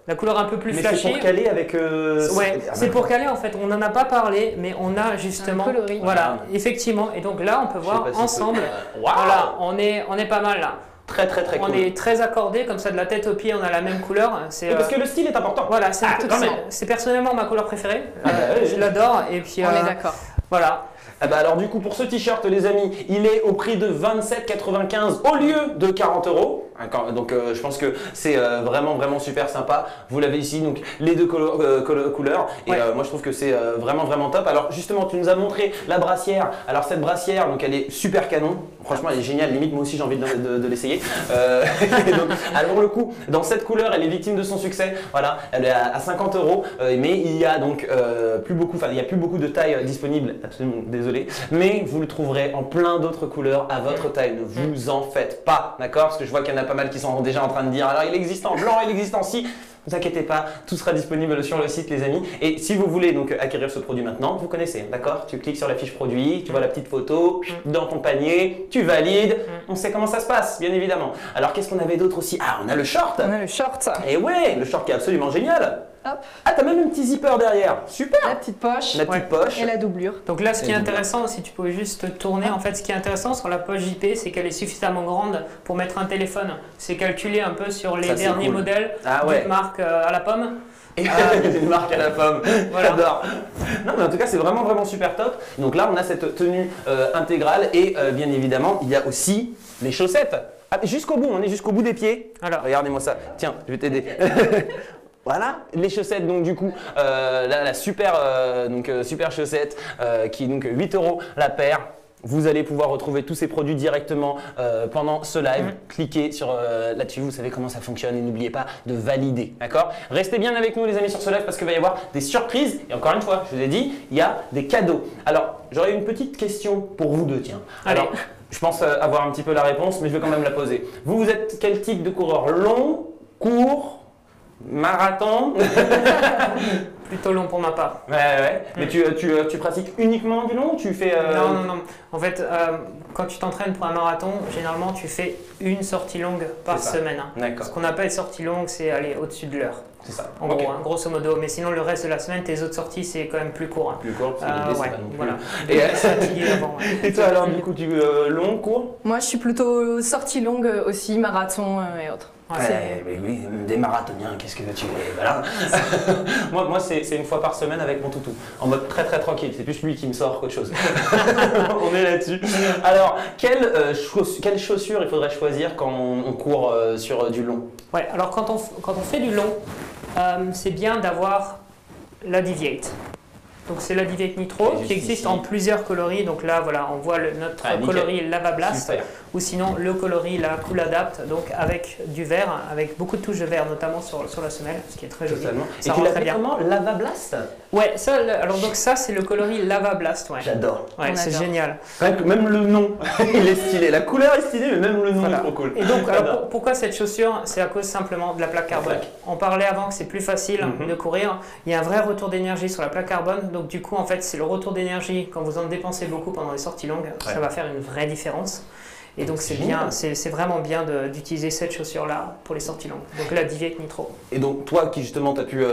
La couleur un peu plus Mais flashy. c'est pour caler avec. Ouais, c'est pour caler en fait. On n'en a pas parlé, mais on a justement. Un coloris. Voilà, effectivement. Et donc là, on peut voir pas si ensemble. Waouh. Voilà, on est pas mal là. Très cool. On est très accordé, comme ça de la tête aux pieds, on a la même couleur. C'est Parce que le style est important. voilà, quand même. c'est personnellement ma couleur préférée. Ah bah oui. Je l'adore. Et puis On est d'accord. voilà. Ah bah alors du coup pour ce t-shirt les amis, il est au prix de 27,95 au lieu de 40 €. Donc je pense que c'est vraiment super sympa. Vous l'avez ici, donc les deux couleurs. Et Ouais. moi je trouve que c'est vraiment top. Alors justement tu nous as montré la brassière. Alors cette brassière, donc elle est super canon. Franchement elle est géniale, limite moi aussi j'ai envie de l'essayer. Alors le coup, dans cette couleur elle est victime de son succès. Voilà, elle est à 50 €. Mais il y a donc plus beaucoup de tailles disponibles. Absolument désolé. Mais vous le trouverez en plein d'autres couleurs à votre taille. Ne vous en faites pas, d'accord? Parce que je vois qu'il y en a pas mal qui sont déjà en train de dire alors il existe en blanc, il existe en ci. Ne vous inquiétez pas, tout sera disponible sur le site les amis. Et si vous voulez donc acquérir ce produit maintenant, vous connaissez, d'accord? Tu cliques sur la fiche produit, tu vois la petite photo dans ton panier, tu valides, on sait comment ça se passe, bien évidemment. Alors qu'est-ce qu'on avait d'autre aussi? Ah, on a le short. On a le short. Et ouais, le short qui est absolument génial. Hop. Ah, t'as même un petit zipper derrière, super. La petite poche. La petite poche. Et la doublure. Donc là, ce qui est Et intéressant, si tu pouvais juste tourner, en fait, ce qui est intéressant sur la poche JP, c'est qu'elle est suffisamment grande pour mettre un téléphone. C'est calculé un peu sur les Ça, c'est derniers cool. modèles Ah ouais. d'une marque à la pomme. Et une marque à la pomme, Voilà. j'adore. Non mais en tout cas c'est vraiment super top. Donc là on a cette tenue intégrale et bien évidemment il y a aussi les chaussettes. Ah, jusqu'au bout, on est jusqu'au bout des pieds. Alors. Regardez-moi ça, tiens je vais t'aider. Voilà, les chaussettes donc du coup, là la super chaussette qui est donc 8 € la paire. Vous allez pouvoir retrouver tous ces produits directement pendant ce live. Cliquez sur là-dessus, vous savez comment ça fonctionne et n'oubliez pas de valider, d'accord? Restez bien avec nous les amis sur ce live parce qu'il va y avoir des surprises et encore une fois, je vous ai dit, il y a des cadeaux. Alors, j'aurais une petite question pour vous deux, tiens. Allez. Alors, je pense avoir un petit peu la réponse, mais je vais quand même la poser. Vous êtes quel type de coureur? Long, court, marathon? Plutôt long pour ma part. Ouais. Mais tu pratiques uniquement du long ou tu fais… Non. En fait, quand tu t'entraînes pour un marathon, généralement, tu fais une sortie longue par C'est ça. semaine. D'accord. Ce qu'on appelle sortie longue, c'est aller au-dessus de l'heure. C'est ça. En Ok. gros, hein, grosso modo. Mais sinon, le reste de la semaine, tes autres sorties, c'est quand même plus court. Hein. Plus court, parce que l'idée, c'est Ouais, pas non plus… voilà. Et, Fatigué avant. Ouais. et toi alors du coup, tu long, court? Moi, je suis plutôt sortie longue aussi, marathon et autres. Ouais, mais oui, des marathoniens, qu'est-ce que tu veux? Voilà. moi c'est une fois par semaine avec mon toutou, en mode très tranquille, c'est plus lui qui me sort qu'autre chose. On est là-dessus. Alors, quelles chaussures il faudrait choisir quand on court sur du long? Ouais, alors quand on fait du long, c'est bien d'avoir la Deviate. Donc c'est la Deviate Nitro Juste qui existe ici. en plusieurs coloris. Donc là, voilà, on voit notre Ah, nickel. coloris Lava Blast Super. ou sinon le coloris la Cool Adapt, donc avec du vert, avec beaucoup de touches de vert, notamment sur la semelle, ce qui est très joli. Totalement. Ça Et tu rend très l'appelles bien. comment? Lava Blast? Ouais, ça, alors donc ça c'est le coloris Lava Blast. Ouais, J'adore. ouais, On c'est adore. génial. Rien que même le nom, il est stylé. La couleur est stylée, mais même le nom Voilà. est trop cool. Et donc, J'adore. alors, pourquoi cette chaussure? C'est à cause simplement de la plaque carbone. plaque. On parlait avant que c'est plus facile Mhm. de courir. Il y a un vrai retour d'énergie sur la plaque carbone. Donc, du coup, en fait, c'est le retour d'énergie. Quand vous en dépensez beaucoup pendant les sorties longues, Ouais. ça va faire une vraie différence. Et donc, c'est Génial. bien, c'est vraiment bien d'utiliser cette chaussure-là pour les sorties longues. Donc, la Deviate Nitro. Et donc toi qui justement tu as pu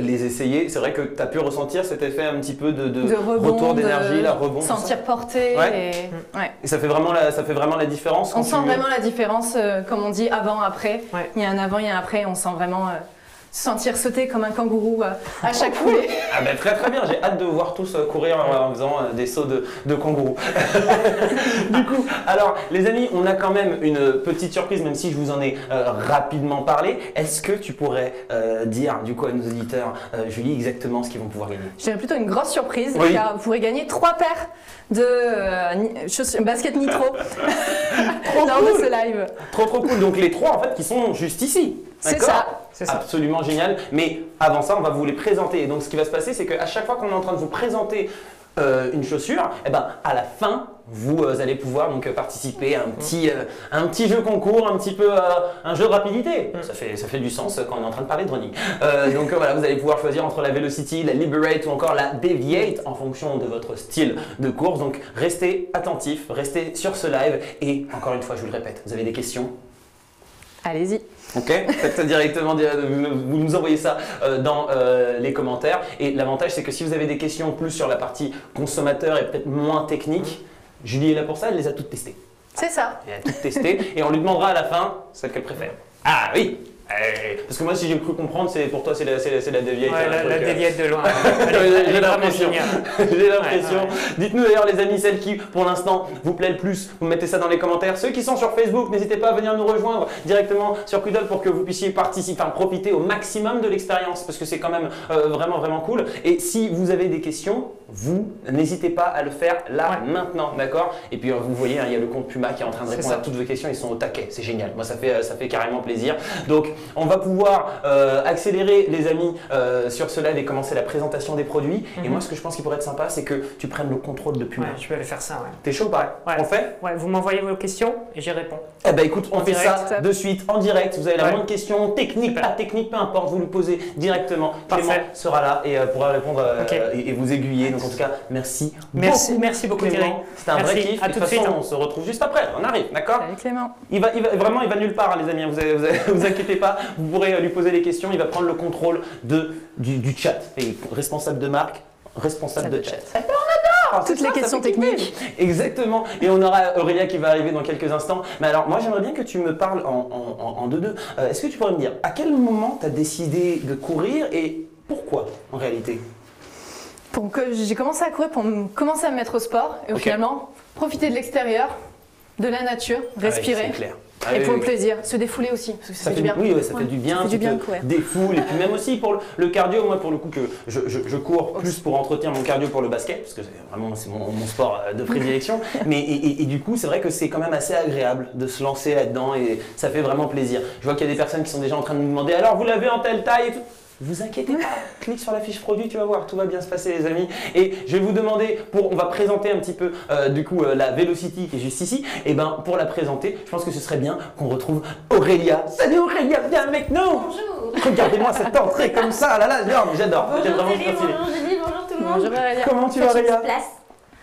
les essayer, c'est vrai que tu as pu ressentir cet effet un petit peu de rebond, retour d'énergie, la rebond. tout ça. sentir porté. Ouais. Ouais. Et ça fait vraiment la différence. On quand sent tu- vraiment la différence, comme on dit, avant, après. Ouais. Il y a un avant, il y a un après. On sent vraiment sentir sauter comme un kangourou à chaque foulée. Ah ben très bien, j'ai hâte de voir tous courir en faisant des sauts de kangourou. Du coup, alors les amis, on a quand même une petite surprise, même si je vous en ai rapidement parlé. Est-ce que tu pourrais dire du coup à nos auditeurs, Julie, exactement ce qu'ils vont pouvoir gagner? Je dirais plutôt une grosse surprise, Oui. car vous pourrez gagner 3 paires de baskets Nitro lors de ce live. Trop cool, donc les trois en fait qui sont juste ici. C'est D'accord ça. C'est ça. Absolument génial. Mais avant ça, on va vous les présenter. Et donc, ce qui va se passer, c'est qu'à chaque fois qu'on est en train de vous présenter une chaussure, et ben, à la fin, vous allez pouvoir donc participer à un petit jeu concours, un petit peu un jeu de rapidité. Ça fait du sens quand on est en train de parler de running. Donc voilà, vous allez pouvoir choisir entre la Velocity, la Liberate ou encore la Deviate en fonction de votre style de course. Donc restez attentifs, restez sur ce live. Et encore une fois, je vous le répète, vous avez des questions? Allez-y. Ok, faites ça directement, vous nous envoyez ça dans les commentaires. Et l'avantage, c'est que si vous avez des questions plus sur la partie consommateur et peut-être moins technique, Julie est là pour ça, elle les a toutes testées. C'est ça. Elle a toutes testées et on lui demandera à la fin celle qu'elle préfère. Ah oui. Parce que moi, si j'ai cru comprendre, pour toi, c'est la déviette. Ouais, la déviette de loin. J'ai l'impression. J'ai l'impression. Ouais. Dites-nous d'ailleurs, les amis, celles qui, pour l'instant, vous plaît le plus, vous mettez ça dans les commentaires. Ceux qui sont sur Facebook, n'hésitez pas à venir nous rejoindre directement sur Quidol pour que vous puissiez participer, profiter au maximum de l'expérience, parce que c'est quand même vraiment, vraiment cool. Et si vous avez des questions, vous n'hésitez pas à le faire là, maintenant, d'accord? Et puis, vous voyez, il y a le compte Puma qui est en train de répondre à toutes vos questions. Ils sont au taquet. C'est génial. Moi, ça fait carrément plaisir. Donc, on va pouvoir accélérer les amis sur ce live et commencer la présentation des produits. Et moi, ce que je pense qui pourrait être sympa, c'est que tu prennes le contrôle de Puma. Ouais, je vais aller faire ça, ouais. T'es chaud ou pas? On le fait? Ouais, vous m'envoyez vos questions et j'y réponds. Eh ben écoute, on fait direct. ça de suite, en direct. Vous avez la moindre question, technique, pas technique, peu importe, vous nous posez directement. Clément sera là et pourra répondre et vous aiguiller. Donc en tout cas, merci beaucoup Thierry. C'était un vrai kiff. De toute façon, on se retrouve juste après. On arrive, d'accord? Salut Clément. Il va nulle part, les amis. Vous inquiétez pas. Vous pourrez lui poser les questions. Il va prendre le contrôle du chat. Et responsable de marque, responsable de chat. Toutes les questions techniques. Exactement. Et on aura Aurélia qui va arriver dans quelques instants. Mais alors, moi, j'aimerais bien que tu me parles en deux. Est-ce que tu pourrais me dire à quel moment tu as décidé de courir et pourquoi en réalité? J'ai commencé à courir pour commencer à me mettre au sport et finalement profiter de l'extérieur, de la nature, respirer. C'est clair. Et pour le plaisir, se défouler aussi, parce que ça fait du bien. Oui, ça fait du bien. Ça fait du bien de courir. Défoule. Et puis même aussi pour le cardio, moi pour le coup que je cours plus pour entretenir mon cardio pour le basket, parce que c'est mon sport de prédilection. Mais et du coup, c'est vrai que c'est quand même assez agréable de se lancer là-dedans et ça fait vraiment plaisir. Je vois qu'il y a des personnes qui sont déjà en train de nous demander alors vous l'avez en telle taille et tout. Vous inquiétez pas, clique sur la fiche produit, tu vas voir, tout va bien se passer les amis. Et je vais vous demander, on va présenter un petit peu la Velocity qui est juste ici. Et pour la présenter, je pense que ce serait bien qu'on retrouve Aurélia. Salut Aurélia, viens avec nous. Bonjour. Regardez-moi cette entrée comme ça, là, j'adore. Bonjour Thierry, bonjour Julie, bonjour tout le monde. Bonjour Aurélia. Comment tu vas Aurélia? Place.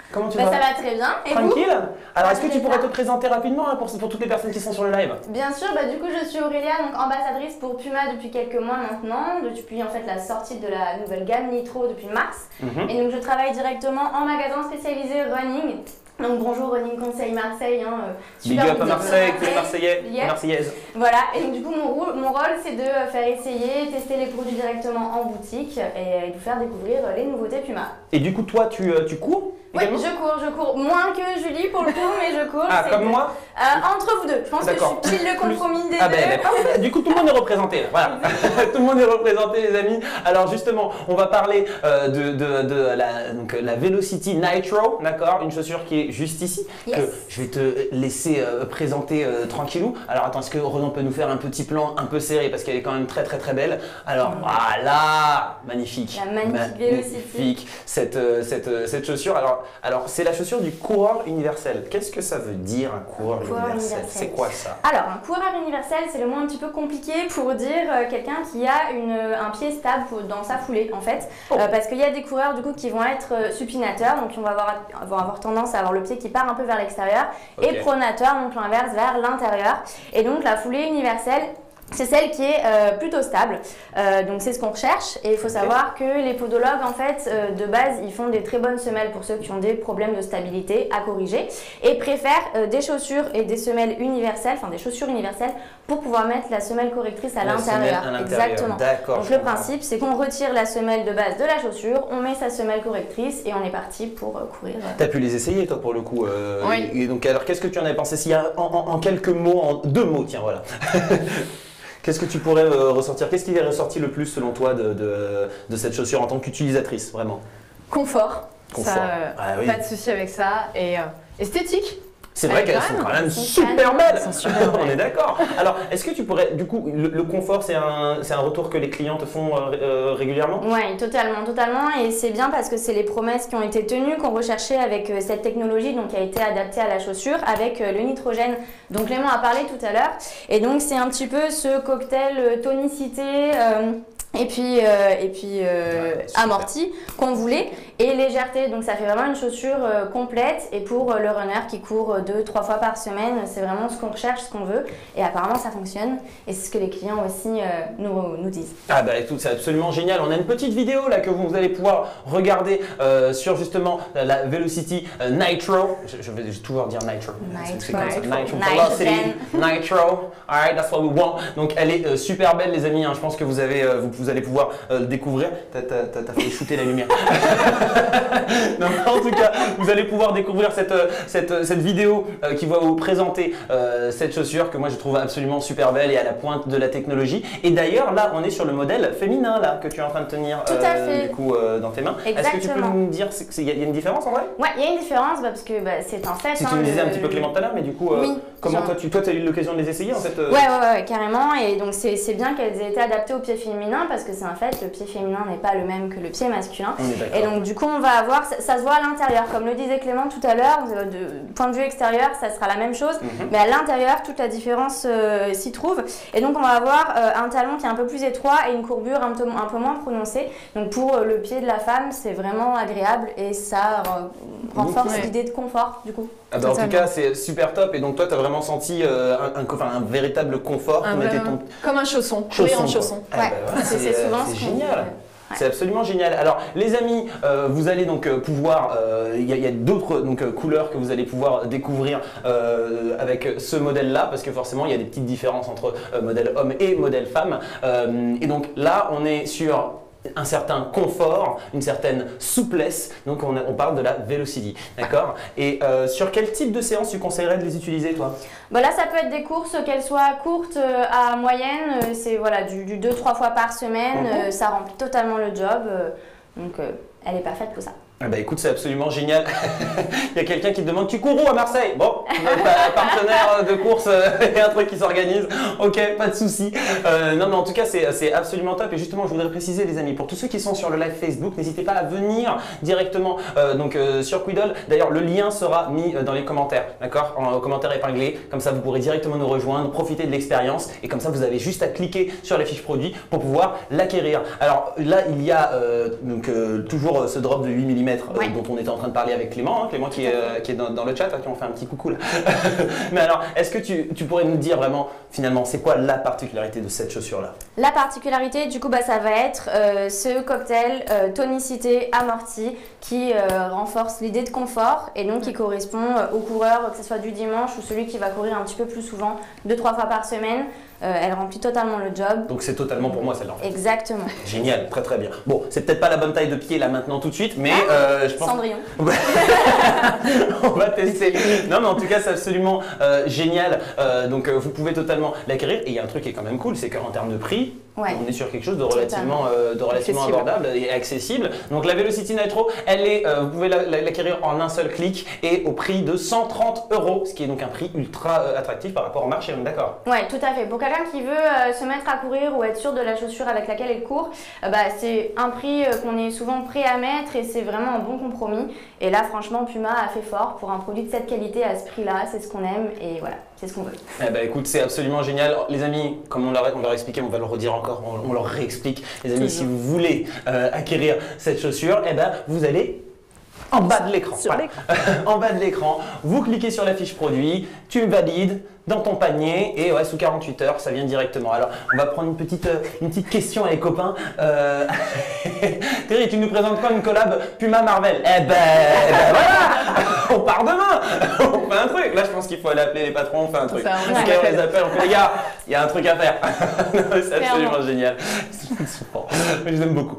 Comment tu vas? Ça va très bien. Et tranquille? Alors est-ce que tu Très pourrais bien. te présenter rapidement pour toutes les personnes qui sont sur le live? Bien sûr, du coup je suis Aurélia, donc ambassadrice pour Puma depuis quelques mois maintenant, depuis en fait la sortie de la nouvelle gamme Nitro depuis mars. Et donc je travaille directement en magasin spécialisé running. Donc bonjour Running Conseil Marseille. Big up à Marseille, tous les Marseillais, Yeah. Marseillaises. Voilà, et donc du coup mon rôle c'est de faire essayer, tester les produits directement en boutique et de vous faire découvrir les nouveautés Puma. Et du coup toi tu cours? Oui, je cours. Moins que Julie pour le coup, mais je cours. Ah, comme moi? Entre vous deux. Je pense que je suis pile le compromis des deux. Parfait. Du coup, tout le monde est représenté. Là. Voilà. Tout le monde est représenté, les amis. Alors, justement, on va parler de la Velocity Nitro, d'accord? Une chaussure qui est juste ici. Yes. Que je vais te laisser présenter tranquillou. Alors, attends, est-ce que Ronan peut nous faire un petit plan un peu serré parce qu'elle est quand même très, très, très belle. Alors, voilà, magnifique. La magnifique Velocity. Cette chaussure. Alors, c'est la chaussure du coureur universel. Qu'est-ce que ça veut dire un coureur universel? C'est quoi ça? Alors, un coureur universel, c'est le mot un petit peu compliqué pour dire quelqu'un qui a un pied stable dans sa foulée, en fait. Parce qu'il y a des coureurs, du coup, qui vont être supinateurs, donc on va avoir tendance à avoir le pied qui part un peu vers l'extérieur, et pronateurs, donc l'inverse, vers l'intérieur. Et donc, la foulée universelle, c'est celle qui est plutôt stable, donc c'est ce qu'on recherche et il faut savoir que les podologues en fait de base ils font des très bonnes semelles pour ceux qui ont des problèmes de stabilité à corriger et préfèrent des chaussures et des semelles universelles, enfin des chaussures universelles pour pouvoir mettre la semelle correctrice à l'intérieur. Exactement. Donc le principe c'est qu'on retire la semelle de base de la chaussure, on met sa semelle correctrice et on est parti pour courir. T'as pu les essayer toi pour le coup Oui. Et donc alors qu'est-ce que tu en avais pensé? S'il y a en quelques mots, en 2 mots, tiens voilà. Qu'est-ce que tu pourrais ressortir? Qu'est-ce qui est ressorti le plus selon toi de cette chaussure en tant qu'utilisatrice vraiment? Confort. Confort. Ça, oui. Pas de souci avec ça. Et esthétique. C'est vrai qu'elles sont quand même super belles. On est d'accord. Alors, est-ce que tu pourrais, du coup, le confort, c'est un retour que les clients te font régulièrement? Oui, totalement. Et c'est bien parce que c'est les promesses qui ont été tenues qu'on recherchait avec cette technologie donc, qui a été adaptée à la chaussure avec le nitrogène dont Clément a parlé tout à l'heure. Et donc, c'est un petit peu ce cocktail tonicité. Et puis amorti qu'on voulait et légèreté. Donc ça fait vraiment une chaussure complète, et pour le runner qui court 2-3 fois par semaine, c'est vraiment ce qu'on recherche, ce qu'on veut, et apparemment ça fonctionne, et c'est ce que les clients aussi nous disent. Ah bah écoute, c'est absolument génial. On a une petite vidéo là que vous allez pouvoir regarder sur justement la Velocity Nitro. Je vais toujours dire Nitro. C'est comme ça. Nitro Velocity Nitro. Alright, that's what we want. Donc elle est super belle les amis, hein. Je pense que vous allez pouvoir le découvrir. T'as fait shooter la lumière. Non, en tout cas, vous allez pouvoir découvrir cette vidéo qui va vous présenter cette chaussure que moi je trouve absolument super belle et à la pointe de la technologie. Et d'ailleurs là on est sur le modèle féminin là que tu es en train de tenir du coup dans tes mains. Est-ce que tu peux nous dire qu'il y a une différence en vrai? Ouais, il y a une différence parce que c'est en fait. Si tu me disais un petit peu Clément tout à l'heure, mais du coup, oui, comment toi tu as eu l'occasion de les essayer en fait Ouais, carrément. Et donc c'est bien qu'elles aient été adaptées au pied féminin parce que c'est en fait le pied féminin n'est pas le même que le pied masculin. Et donc du coup on va avoir, ça se voit à l'intérieur, comme le disait Clément tout à l'heure, de point de vue extérieur ça sera la même chose, mais à l'intérieur toute la différence s'y trouve. Et donc on va avoir un talon qui est un peu plus étroit et une courbure un peu moins prononcée. Donc pour le pied de la femme c'est vraiment agréable et ça renforce l'idée de confort du coup. Ah bah en tout cas c'est super top, et donc toi tu as vraiment senti un véritable confort. Comme un chausson, courir en chausson. Ouais, c'est souvent c'est génial. C'est absolument génial. Alors les amis, vous allez donc pouvoir, il y a d'autres couleurs que vous allez pouvoir découvrir avec ce modèle là, parce que forcément il y a des petites différences entre modèle homme et modèle femme. Et donc là on est sur un certain confort, une certaine souplesse, donc on parle de la Velocity, d'accord? Et sur quel type de séance tu conseillerais de les utiliser toi? Bah là ça peut être des courses, qu'elles soient courtes à moyenne, c'est voilà, du 2-3 fois par semaine, ça remplit totalement le job, donc elle est parfaite pour ça. Ah bah écoute, c'est absolument génial. Il y a quelqu'un qui te demande, tu cours où à Marseille? Bon, t'as un partenaire de course et un truc qui s'organise. Ok, pas de souci. Non mais en tout cas, c'est absolument top. Et justement, je voudrais préciser les amis, pour tous ceux qui sont sur le live Facebook, n'hésitez pas à venir directement sur Quiddle. D'ailleurs, le lien sera mis dans les commentaires, d'accord? En commentaire épinglé. Comme ça, vous pourrez directement nous rejoindre, profiter de l'expérience. Et comme ça, vous avez juste à cliquer sur la fiche produit pour pouvoir l'acquérir. Alors là, il y a toujours ce drop de 8 mm. Dont on était en train de parler avec Clément, hein, Clément qui est dans le chat, qui ont fait un petit coucou là. Mais alors, est-ce que tu pourrais nous dire vraiment, finalement, c'est quoi la particularité de cette chaussure-là? La particularité, du coup, ça va être ce cocktail tonicité amorti qui renforce l'idée de confort et donc qui correspond aux coureurs, que ce soit du dimanche ou celui qui va courir un petit peu plus souvent, 2-3 fois par semaine. Elle remplit totalement le job. Donc c'est totalement pour moi celle-là. Exactement. Génial, très très bien. Bon, c'est peut-être pas la bonne taille de pied là maintenant tout de suite, mais je pense. Cendrillon. On va tester. Non mais en tout cas c'est absolument génial. Donc vous pouvez totalement l'acquérir. Et il y a un truc qui est quand même cool, c'est qu'en termes de prix, on est sur quelque chose de relativement abordable et accessible. Donc la Velocity Nitro, vous pouvez l'acquérir en un seul clic et au prix de 130 €, ce qui est donc un prix ultra attractif par rapport au marché, on est d'accord? Ouais, tout à fait. Pour quelqu'un qui veut se mettre à courir ou être sûr de la chaussure avec laquelle il court, c'est un prix qu'on est souvent prêt à mettre et c'est vraiment un bon compromis. Et là, franchement, Puma a fait fort pour un produit de cette qualité à ce prix-là. C'est ce qu'on aime et voilà, c'est ce qu'on veut. Eh ben, écoute, c'est absolument génial. Les amis, comme on leur expliqué, on va le redire encore, on leur réexplique. Les amis, si vous voulez acquérir cette chaussure, vous allez en bas de l'écran. En bas de l'écran, vous cliquez sur la fiche produit, tu valides dans ton panier et sous 48 heures, ça vient directement. Alors, on va prendre une petite question à les copains. Thierry, tu nous présentes quoi, une collab Puma Marvel? Voilà. On part demain. On fait un truc. Là, je pense qu'il faut aller appeler les patrons, on fait un truc. On les appelle, on fait les gars, il y a un truc à faire. C'est absolument génial. Je les aime beaucoup.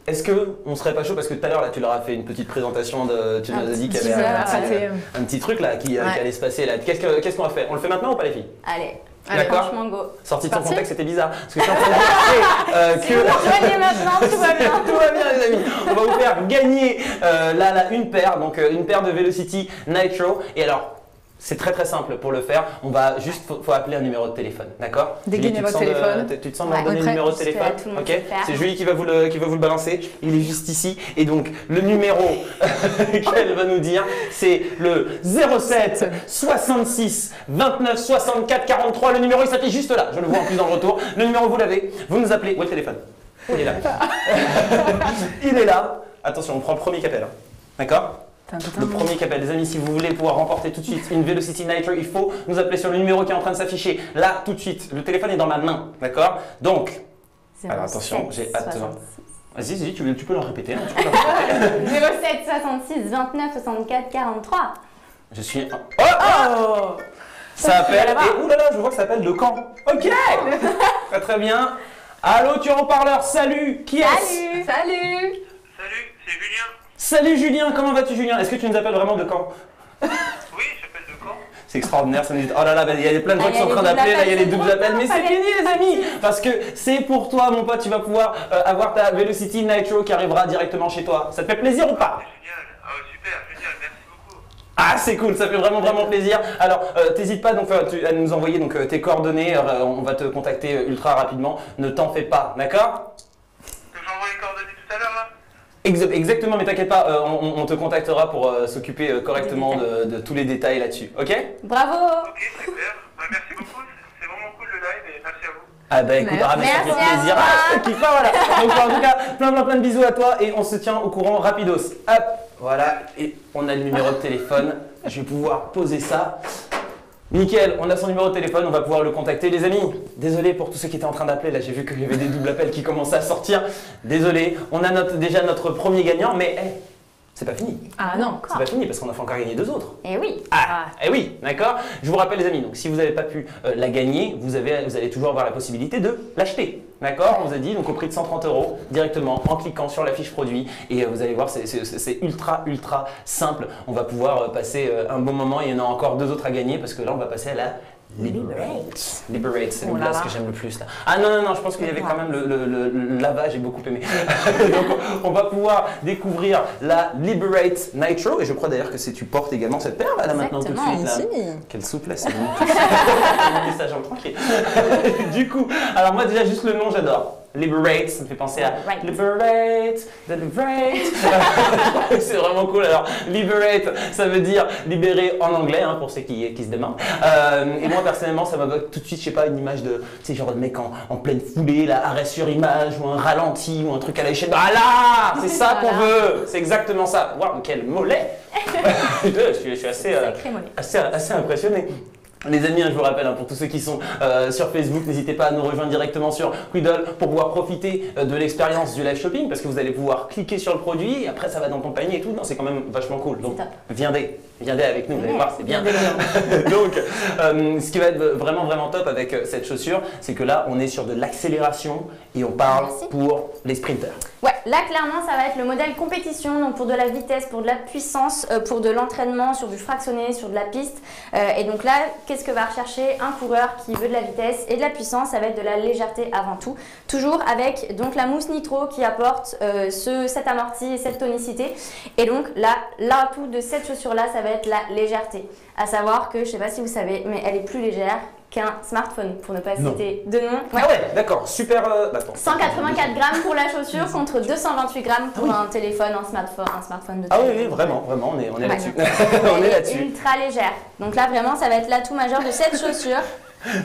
Est-ce qu'on serait pas chaud, parce que tout à l'heure là tu leur as fait une petite présentation tu nous as dit qu'il y avait un petit truc là qui allait se passer là. Qu'est-ce qu'on va faire? On le fait maintenant ou pas les filles? Allez. D'accord. Franchement, go. Sorti de son contexte, c'était bizarre. Parce que je suis en train de dire que maintenant, tout va bien. Tout va bien les amis. On va vous faire gagner une paire, donc une paire de Velocity Nitro. Et alors, c'est très très simple pour le faire. On va juste, faut appeler un numéro de téléphone, d'accord? Dégainer votre téléphone. Tu te sens de donner le numéro de téléphone? Ok. C'est Julie qui va vous le balancer. Il est juste ici. Et donc le numéro qu'elle va nous dire, c'est le 07 66 29 64 43. Le numéro il s'affiche juste là. Je le vois en plus dans le retour. Le numéro vous l'avez. Vous nous appelez. Où est le téléphone? Il est là. Il est là. Attention, on prend le premier qui appelle. D'accord? Le premier qui appelle, les amis, si vous voulez pouvoir remporter tout de suite une Velocity Nitro, il faut nous appeler sur le numéro qui est en train de s'afficher là tout de suite. Le téléphone est dans ma main, d'accord? Donc, alors attention, j'ai hâte. Vas-y, tu peux le répéter. Hein, 07 66 29 64 43. Je suis. Oh! Ça appelle. Et oulala, je vois que ça appelle de Caen. Ok! Très très bien. Allô, tu es en parleur. Salut! Qui est-ce? Salut. Salut, c'est Julien. Salut Julien, comment vas-tu Julien? Est-ce que tu nous appelles vraiment de Caen? Oui, j'appelle de Caen. C'est extraordinaire, ça nous dit. Oh là là, il y a plein de gens qui sont en train d'appeler, là il y a les doubles appels, mais c'est fini les amis! Parce que c'est pour toi mon pote, tu vas pouvoir avoir ta Velocity Nitro qui arrivera directement chez toi. Ça te fait plaisir ou pas? C'est génial. Ah, super, génial, merci beaucoup. Ah c'est cool, ça fait vraiment plaisir. Alors t'hésites pas donc, à nous envoyer donc, tes coordonnées, on va te contacter ultra rapidement, ne t'en fais pas, d'accord? J'envoie les coordonnées tout à l'heure là. Exactement, mais t'inquiète pas, on te contactera pour s'occuper correctement de tous les détails là-dessus, ok? Bravo. Ok, très clair. Bah, merci beaucoup, c'est vraiment cool le live et merci à vous. Ah bah écoute, Merci. mais ça fait Merci à plaisir. toi. Ah, je te kiffe, voilà. Donc en tout cas, plein de bisous à toi et on se tient au courant rapidos. Hop, voilà, et on a le numéro de téléphone. Je vais pouvoir poser ça. Nickel, on a son numéro de téléphone, on va pouvoir le contacter. Les amis, désolé pour tous ceux qui étaient en train d'appeler. Là, j'ai vu qu'il y avait des doubles appels qui commençaient à sortir. Désolé, on a déjà notre premier gagnant, mais hey, c'est pas fini. Ah non. C'est pas fini parce qu'on a fait encore gagner 2 autres. Et oui. Ah, eh oui, d'accord. Je vous rappelle les amis, donc si vous n'avez pas pu la gagner, vous allez toujours avoir la possibilité de l'acheter. D'accord? On vous a dit donc au prix de 130 € directement en cliquant sur la fiche produit et vous allez voir c'est ultra simple. On va pouvoir passer un bon moment et il y en a encore 2 autres à gagner parce que là on va passer à la Liberate. Liberate, c'est le Oh là blast là. que j'aime le plus là. Ah non, je pense qu'il y avait quand même le lava, j'ai beaucoup aimé. Donc on va pouvoir découvrir la Liberate Nitro et je crois d'ailleurs que tu portes également cette paire là maintenant tout de suite. Là. Quelle souplesse, ça jambe tranquille. Du coup, alors moi déjà juste le nom j'adore. Liberate, ça me fait penser à Liberate, the Liberate. C'est vraiment cool. Alors, Liberate, ça veut dire libérer en anglais, hein, pour ceux qui se demandent. Et moi, personnellement, ça m'évoque tout de suite, je sais pas, une image de, tu sais, genre de mec en pleine foulée, là, arrêt sur image, ou un ralenti, ou un truc à l'échelle. Ah là, c'est ça qu'on veut. C'est exactement ça. Waouh, quel mollet. Je suis assez impressionné. Les amis, je vous rappelle, pour tous ceux qui sont sur Facebook, n'hésitez pas à nous rejoindre directement sur Quiddle pour pouvoir profiter de l'expérience du live shopping parce que vous allez pouvoir cliquer sur le produit et après ça va dans ton panier et tout. Non, c'est quand même vachement cool. Donc, viendez avec nous, vous allez voir, c'est bien. Donc, ce qui va être vraiment top avec cette chaussure, c'est que là, on est sur de l'accélération et on parle pour les sprinters. Ouais, là clairement ça va être le modèle compétition, donc pour de la vitesse, pour de la puissance, pour de l'entraînement, sur du fractionné, sur de la piste. Et donc là, qu'est-ce que va rechercher un coureur qui veut de la vitesse et de la puissance? Ça va être de la légèreté avant tout. Toujours avec donc la mousse nitro qui apporte cet amorti et cette tonicité. Et donc là, l'atout de cette chaussure-là, ça va être la légèreté. À savoir que, je sais pas si vous savez, mais elle est plus légère qu'un smartphone, pour ne pas citer de nom. Ouais. Ah ouais, d'accord, super. 184 grammes pour la chaussure contre 228 grammes pour un téléphone, un smartphone de téléphone. Ah oui, vraiment, on est là-dessus. On est Elle est là-dessus. ultra légère. Donc là, vraiment, ça va être l'atout majeur de cette chaussure.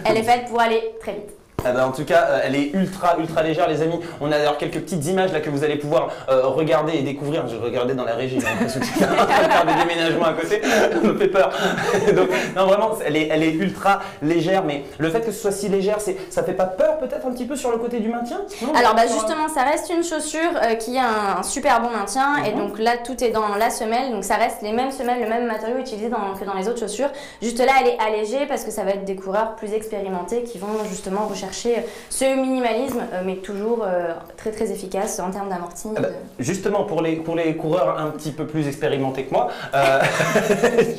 Elle est faite pour aller très vite. Ah bah en tout cas, elle est ultra légère les amis. On a d'ailleurs quelques petites images là que vous allez pouvoir regarder et découvrir. Je regardais dans la régie, j'ai l'impression qu'il y a en train de faire des déménagements à côté, ça me fait peur. Donc, non vraiment, elle est ultra légère, mais le fait que ce soit si légère, ça fait pas peur peut-être un petit peu sur le côté du maintien? Non, alors bah justement, ça reste une chaussure qui a un super bon maintien et donc là tout est dans la semelle, donc ça reste les mêmes semelles, le même matériau utilisé que dans les autres chaussures. Juste là, elle est allégée parce que ça va être des coureurs plus expérimentés qui vont justement rechercher ce minimalisme, mais toujours très efficace en termes d'amorti. Justement, pour les coureurs un petit peu plus expérimentés que moi,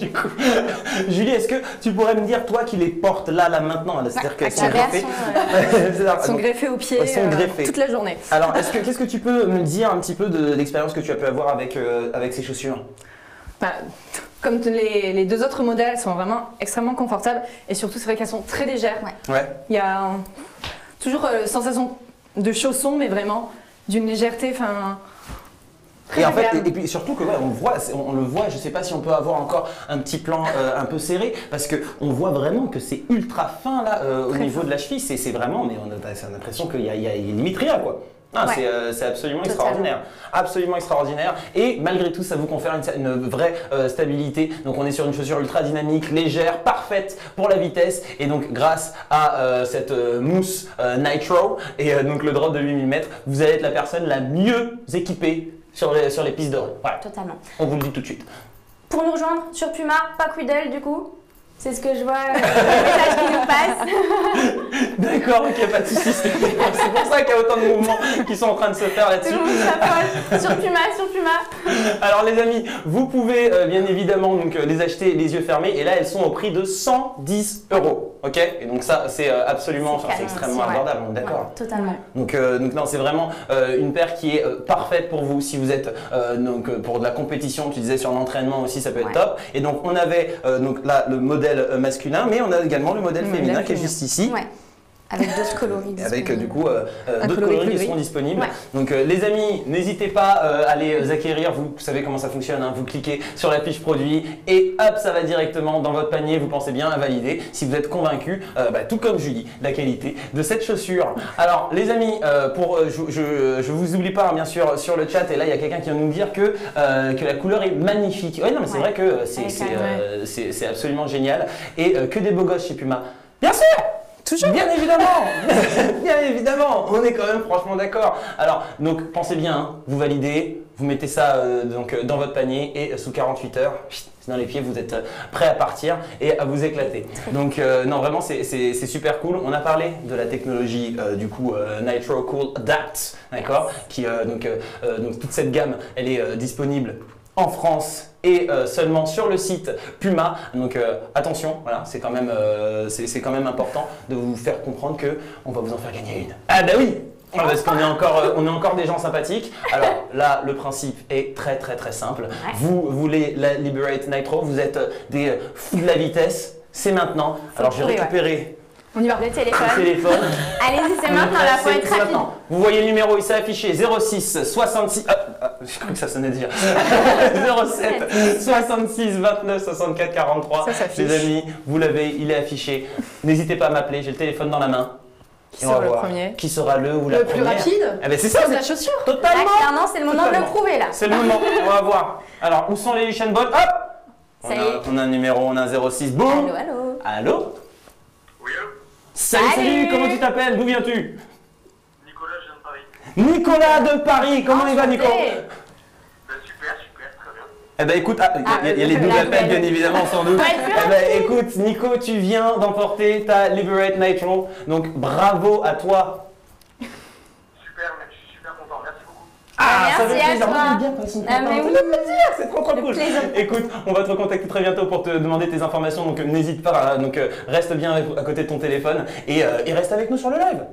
du coup, Julie, est-ce que tu pourrais me dire, toi qui les portes là maintenant, c'est-à-dire qu'elles sont greffées, sont greffées au pied toute la journée. Alors, qu'est-ce que tu peux me dire un petit peu de l'expérience que tu as pu avoir avec ces chaussures? Comme les 2 autres modèles, elles sont vraiment extrêmement confortables et surtout c'est vrai qu'elles sont très légères. Ouais. Il y a toujours sensation de chaussons, mais vraiment d'une légèreté, Et en fait, et puis surtout que on le voit, je sais pas si on peut avoir encore un petit plan un peu serré, parce que on voit vraiment que c'est ultra fin là au niveau de la cheville, c'est vraiment, mais on a l'impression qu'il y a limite rien quoi. Ah, Ouais. c'est absolument Totalement. extraordinaire. Absolument extraordinaire. Et malgré tout, ça vous confère une vraie stabilité. Donc on est sur une chaussure ultra dynamique, légère, parfaite pour la vitesse. Et donc grâce à cette mousse Nitro et donc le drop de 8 mm, vous allez être la personne la mieux équipée sur les pistes de rue. Voilà, Totalement. on vous le dit tout de suite. Pour nous rejoindre sur Puma, pas Quiddle du coup. C'est ce que je vois, le message qui nous passe. D'accord, ok, pas de soucis. C'est pour ça qu'il y a autant de mouvements qui sont en train de se faire Tout là-dessus. le monde s'affole. Sur Puma. Alors les amis, vous pouvez bien évidemment donc, les acheter les yeux fermés et là elles sont au prix de 110 €. Ok. Et donc ça c'est absolument, C'est enfin, c'est canon extrêmement aussi, ouais. abordable, on est d'accord. Ouais, totalement. Donc non, c'est vraiment une paire qui est parfaite pour vous si vous êtes pour de la compétition. Tu disais sur l'entraînement aussi, ça peut être Ouais. top. Et donc on avait donc là le modèle masculin, mais on a également le modèle Le féminin modèle qui est féminin. juste ici. Ouais. Avec d'autres coloris. Avec disponibles. du coup Un d'autres coloris coloris qui gris. seront disponibles. Ouais. Donc les amis, n'hésitez pas à les acquérir. Vous savez comment ça fonctionne, hein. Vous cliquez sur la fiche produit et hop, ça va directement dans votre panier. Vous pensez bien à valider si vous êtes convaincu, tout comme Julie, de la qualité de cette chaussure. Alors les amis, je vous oublie pas hein, bien sûr sur le chat. Et là il y a quelqu'un qui vient nous dire que la couleur est magnifique. Ouais, non mais c'est Ouais. vrai que c'est absolument génial et que des beaux gosses chez Puma. Bien sûr. Toujours. Bien évidemment, bien évidemment, on est quand même franchement d'accord. Alors, donc pensez bien, hein, vous validez, vous mettez ça dans votre panier et sous 48 heures, dans les pieds, vous êtes prêt à partir et à vous éclater. Donc non, vraiment, c'est super cool. On a parlé de la technologie du coup Nitro Cool Adapt, d'accord, qui donc toute cette gamme, elle est disponible en France et seulement sur le site Puma. Donc attention, voilà, c'est quand même important de vous faire comprendre que on va vous en faire gagner une. Ah bah oui, parce qu'on est encore des gens sympathiques. Alors là, le principe est très simple. Ouais. Vous voulez la Liberate Nitro, vous êtes des fous de la vitesse. C'est maintenant. Alors j'ai trouver, ouais. récupéré On y va. Le téléphone. le téléphone. Allez-y, c'est maintenant, là, faut être C'est rapide. maintenant. Vous voyez le numéro, il s'est affiché 06 66. Je crois que ça sonnait déjà. 07 66 29 64 43. Ça s'affiche. Les amis, vous l'avez, il est affiché. N'hésitez pas à m'appeler, j'ai le téléphone dans la main. Qui Et on va sera le voir premier? qui sera le ou la Le plus première. rapide? Eh ben c'est ça, Comme la c'est chaussure. Là, totalement. clairement, c'est le moment de le Totalement. prouver là. C'est le moment, on va voir. Alors, où sont les Lucian Ball? Hop, Ça y est. on a un numéro, on a un 06. Boum. Allô, allô. Allô. Oui, allô? Salut, Salut. comment tu t'appelles? D'où viens-tu? Nicolas, je viens de Paris. Nicolas de Paris, comment il va Nico? Enchanté. Ben, super, très bien. Eh ben écoute, il y a les la doubles appels nouvelle. bien évidemment sans doute. Ouais, plus Eh ben écoute, Nico, tu viens d'emporter ta Liberate Nitro, donc bravo à toi. Super, mais je suis super content, merci beaucoup. Merci ça fait à plaisir. toi. Moi, j'aime bien quand ils sont Ah, contents. mais Ça oui. fait plaisir, c'est trop Le cool. plaisir. Écoute, on va te recontacter très bientôt pour te demander tes informations, donc n'hésite pas, reste bien à côté de ton téléphone et reste avec nous sur le live.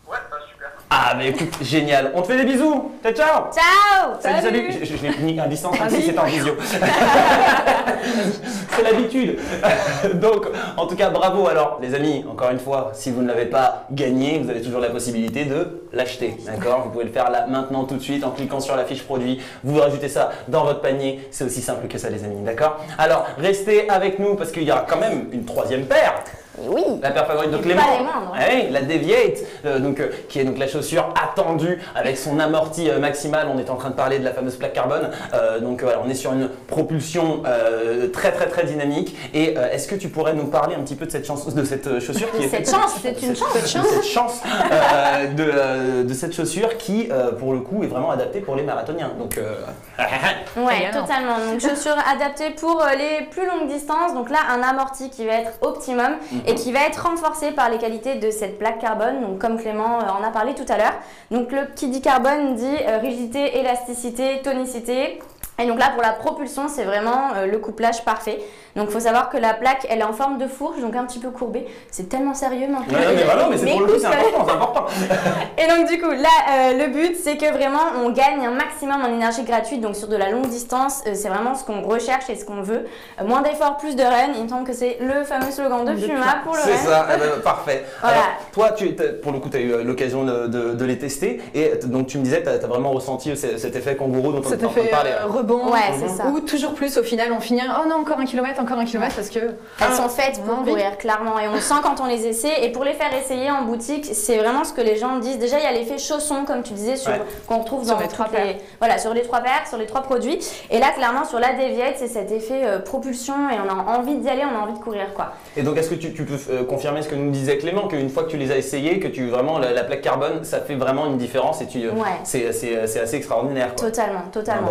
Ouais, bah super. Ah mais écoute, génial. On te fait des bisous. Ciao ciao. Ciao. Salut. Je l'ai mis à distance, même si c'est en visio. C'est l'habitude. Donc, en tout cas, bravo. Alors, les amis, encore une fois, si vous ne l'avez pas gagné, vous avez toujours la possibilité de l'acheter. D'accord? Vous pouvez le faire là, maintenant, tout de suite, en cliquant sur la fiche produit. Vous rajoutez ça dans votre panier. C'est aussi simple que ça, les amis. D'accord? Alors, restez avec nous parce qu'il y aura quand même une troisième paire. Et oui. La paire favorite de Et Clément. pas les moindres. Ouais, la Deviate, qui est donc la chaussure attendue avec son amorti maximal. On est en train de parler de la fameuse plaque carbone. Voilà, on est sur une propulsion très dynamique. Et est-ce que tu pourrais nous parler un petit peu de cette chaussure qui est Cette chance, c'est une chance. cette chance de cette chaussure qui, pour le coup, est vraiment adaptée pour les marathoniens. Donc, Ouais, Également. totalement. Donc, chaussures adaptées pour les plus longues distances. Donc là, un amorti qui va être optimum et qui va être renforcé par les qualités de cette plaque carbone. Donc, comme Clément en a parlé tout à l'heure. Donc, qui dit carbone dit rigidité, élasticité, tonicité. Et donc là, pour la propulsion, c'est vraiment le couplage parfait. Donc, il faut savoir que la plaque, elle est en forme de fourche, donc un petit peu courbée. C'est tellement sérieux maintenant. mais c'est pour le coup, c'est important. Et donc du coup, là, le but, c'est que vraiment, on gagne un maximum en énergie gratuite. Donc sur de la longue distance, c'est vraiment ce qu'on recherche et ce qu'on veut. Moins d'efforts, plus de run. Il me semble que c'est le fameux slogan de Puma pour le run. C'est ça, parfait. Voilà. Alors, toi, pour le coup, tu as eu l'occasion de les tester. Et donc, tu me disais, tu as vraiment ressenti cet effet kangourou dont on Ça te était en train de fait parler. rebond. Ouais, c'est ça. Ou toujours plus, au final, on finit, oh non, encore un kilomètre, parce que... Elles sont faites pour courir, clairement. Et on sent quand on les essaie. Et pour les faire essayer en boutique, c'est vraiment ce que les gens disent. Déjà, il y a l'effet chausson, comme tu disais, qu'on retrouve dans les 3 paires. Voilà, sur les 3 paires, sur les 3 produits. Et là, clairement, sur la Deviate, c'est cet effet propulsion. Et on a envie d'y aller, on a envie de courir, quoi. Et donc, est-ce que tu peux confirmer ce que nous disait Clément, qu'une fois que tu les as essayés, que vraiment la plaque carbone, ça fait vraiment une différence et c'est assez extraordinaire, quoi. Totalement.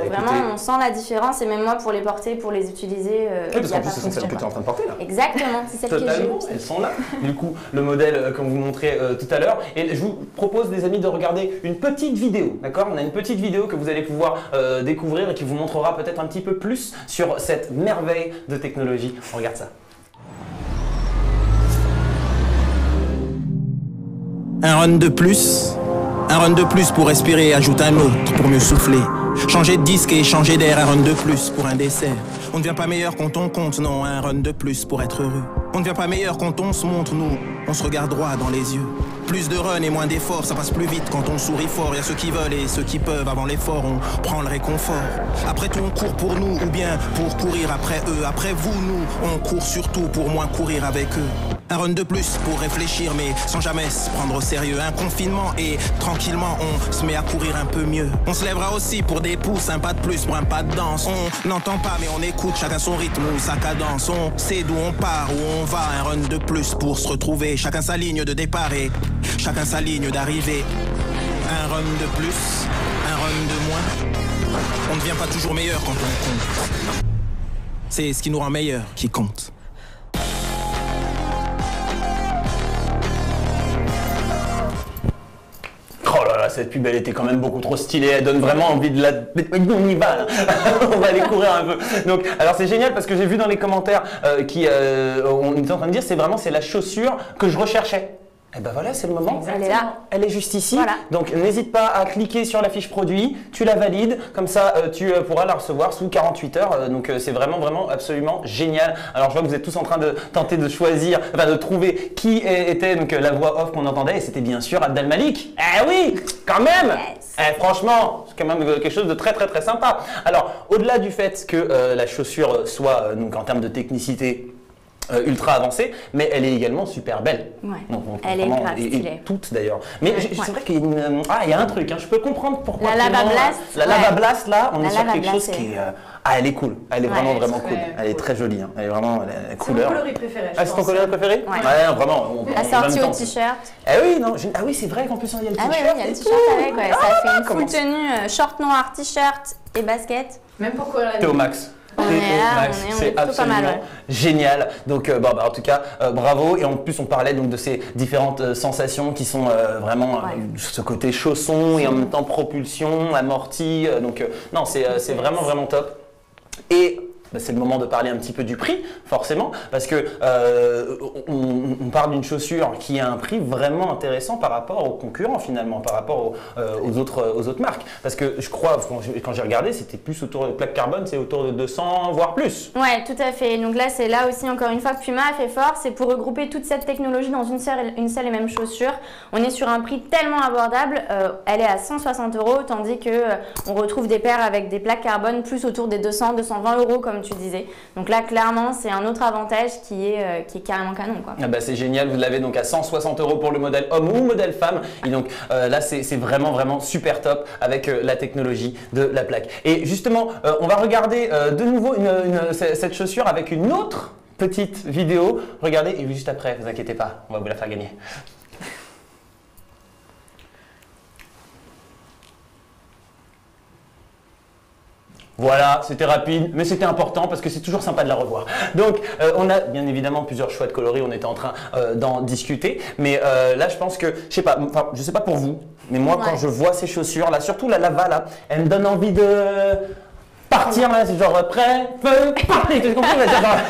Vraiment, on sent la différence. Et même moi, pour les porter, pour les utiliser, parce qu'en plus, ce sont celles que tu es en train de porter, là. Exactement, c'est celles que j'ai. Elles sont là. Du coup, le modèle qu'on vous montrait tout à l'heure. Et je vous propose, les amis, de regarder une petite vidéo, d'accord? On a une petite vidéo que vous allez pouvoir découvrir et qui vous montrera peut-être un petit peu plus sur cette merveille de technologie. On regarde ça. Un run de plus pour respirer, ajoute un autre pour mieux souffler. Changer de disque et changer d'air, un run de plus pour un dessert. On ne devient pas meilleur quand on compte, non, un run de plus pour être heureux. On ne devient pas meilleur quand on se montre, nous, on se regarde droit dans les yeux. Plus de run et moins d'efforts, ça passe plus vite quand on sourit fort. Y'a ceux qui veulent et ceux qui peuvent, avant l'effort, on prend le réconfort. Après tout, on court pour nous, ou bien pour courir après eux. Après vous, nous, on court surtout pour moins courir avec eux. Un run de plus pour réfléchir, mais sans jamais se prendre au sérieux. Un confinement et tranquillement, on se met à courir un peu mieux. On se lèvera aussi pour des pouces, un pas de plus pour un pas de danse. On n'entend pas, mais on écoute chacun son rythme ou sa cadence. On sait d'où on part, où on va. Un run de plus pour se retrouver. Chacun sa ligne de départ et chacun sa ligne d'arrivée. Un run de plus, un run de moins. On ne devient pas toujours meilleur quand on compte. C'est ce qui nous rend meilleurs qui compte. Oh là là, cette pub, elle était quand même beaucoup trop stylée. Elle donne vraiment envie de la... On y va, là. On va aller courir un peu. Donc, alors c'est génial parce que j'ai vu dans les commentaires on était en train de dire c'est la chaussure que je recherchais. Et ben voilà, c'est le moment. Elle est là. Elle est juste ici. Voilà. Donc n'hésite pas à cliquer sur la fiche produit, tu la valides, comme ça tu pourras la recevoir sous 48 heures. Donc c'est vraiment absolument génial. Alors je vois que vous êtes tous en train de tenter de choisir, de trouver qui était donc la voix off qu'on entendait et c'était bien sûr Abdel Malik. Eh oui, quand même. Yes. Franchement, c'est quand même quelque chose de très sympa. Alors au-delà du fait que la chaussure soit donc en termes de technicité ultra avancée, mais elle est également super belle. Ouais. Donc, elle est grave stylée. et toutes d'ailleurs. Mais c'est vrai qu'il y a il y a un truc, je peux comprendre pourquoi. La Lava Blast. La Lava Blast, là, on est sur Lava quelque chose Blast, qui est... elle est cool. Elle est vraiment cool. Elle est très jolie. Elle est vraiment C'est mon couleur. coloris préféré. Ah, c'est ton coloris préféré? Ouais. Vraiment. La sortie au t-shirt. Ah oui, non. Ah oui, c'est vrai qu'en plus, il y a le Ah t-shirt. oui, il y a le t-shirt avec. Ouais. Ça fait une full tenue, short noir, t-shirt et basket. Même pour courir la T'es au nuit. max. On est là, on est c'est plutôt pas absolument mal, ouais. génial. Donc, en tout cas, bravo. Et en plus, on parlait donc de ces différentes sensations qui sont vraiment ce côté chausson et en même temps propulsion, amorti. Non, c'est vraiment top. Et c'est le moment de parler un petit peu du prix, forcément, parce que on parle d'une chaussure qui a un prix vraiment intéressant par rapport aux concurrents finalement, par rapport aux autres marques. Parce que je crois, quand j'ai regardé, c'était plus autour de plaque carbone, c'est autour de 200 voire plus. Ouais, tout à fait. Donc là, c'est là aussi encore une fois que Puma a fait fort, c'est pour regrouper toute cette technologie dans une seule et même chaussure. On est sur un prix tellement abordable, elle est à 160 €, tandis que on retrouve des paires avec des plaques carbone plus autour des 200-220 € comme tu disais. Donc là, clairement, c'est un autre avantage qui est carrément canon, quoi. Ah bah, c'est génial, vous l'avez donc à 160 € pour le modèle homme ou modèle femme. Et donc là, c'est vraiment super top avec la technologie de la plaque. Et justement, on va regarder de nouveau cette chaussure avec une autre petite vidéo. Regardez, et juste après, vous inquiétez pas, on va vous la faire gagner. Voilà, c'était rapide, mais c'était important parce que c'est toujours sympa de la revoir. Donc, on a bien évidemment plusieurs choix de coloris, on était en train d'en discuter. Mais là, je pense que, je sais pas pour vous, mais moi, quand je vois ces chaussures, là, surtout la Lava, là, elle me donne envie de partir, là, c'est genre prêt, feu, parti, tu comprends?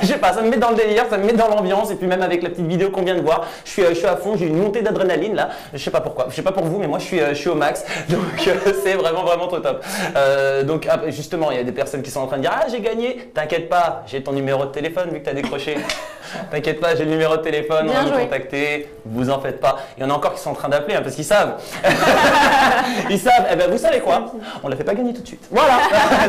Je sais pas, ça me met dans le délire, ça me met dans l'ambiance, et puis même avec la petite vidéo qu'on vient de voir, je suis à fond, j'ai une montée d'adrénaline là, je sais pas pourquoi, je sais pas pour vous, mais moi je suis au max, donc c'est vraiment trop top. Donc justement, il y a des personnes qui sont en train de dire, ah j'ai gagné, t'inquiète pas, j'ai ton numéro de téléphone vu que t'as décroché. T'inquiète pas, j'ai le numéro de téléphone, on Bien va joué. me contacter, vous en faites pas. Il y en a encore qui sont en train d'appeler hein, parce qu'ils savent. Ils savent, eh ben vous savez quoi? On la fait pas gagner tout de suite. Voilà,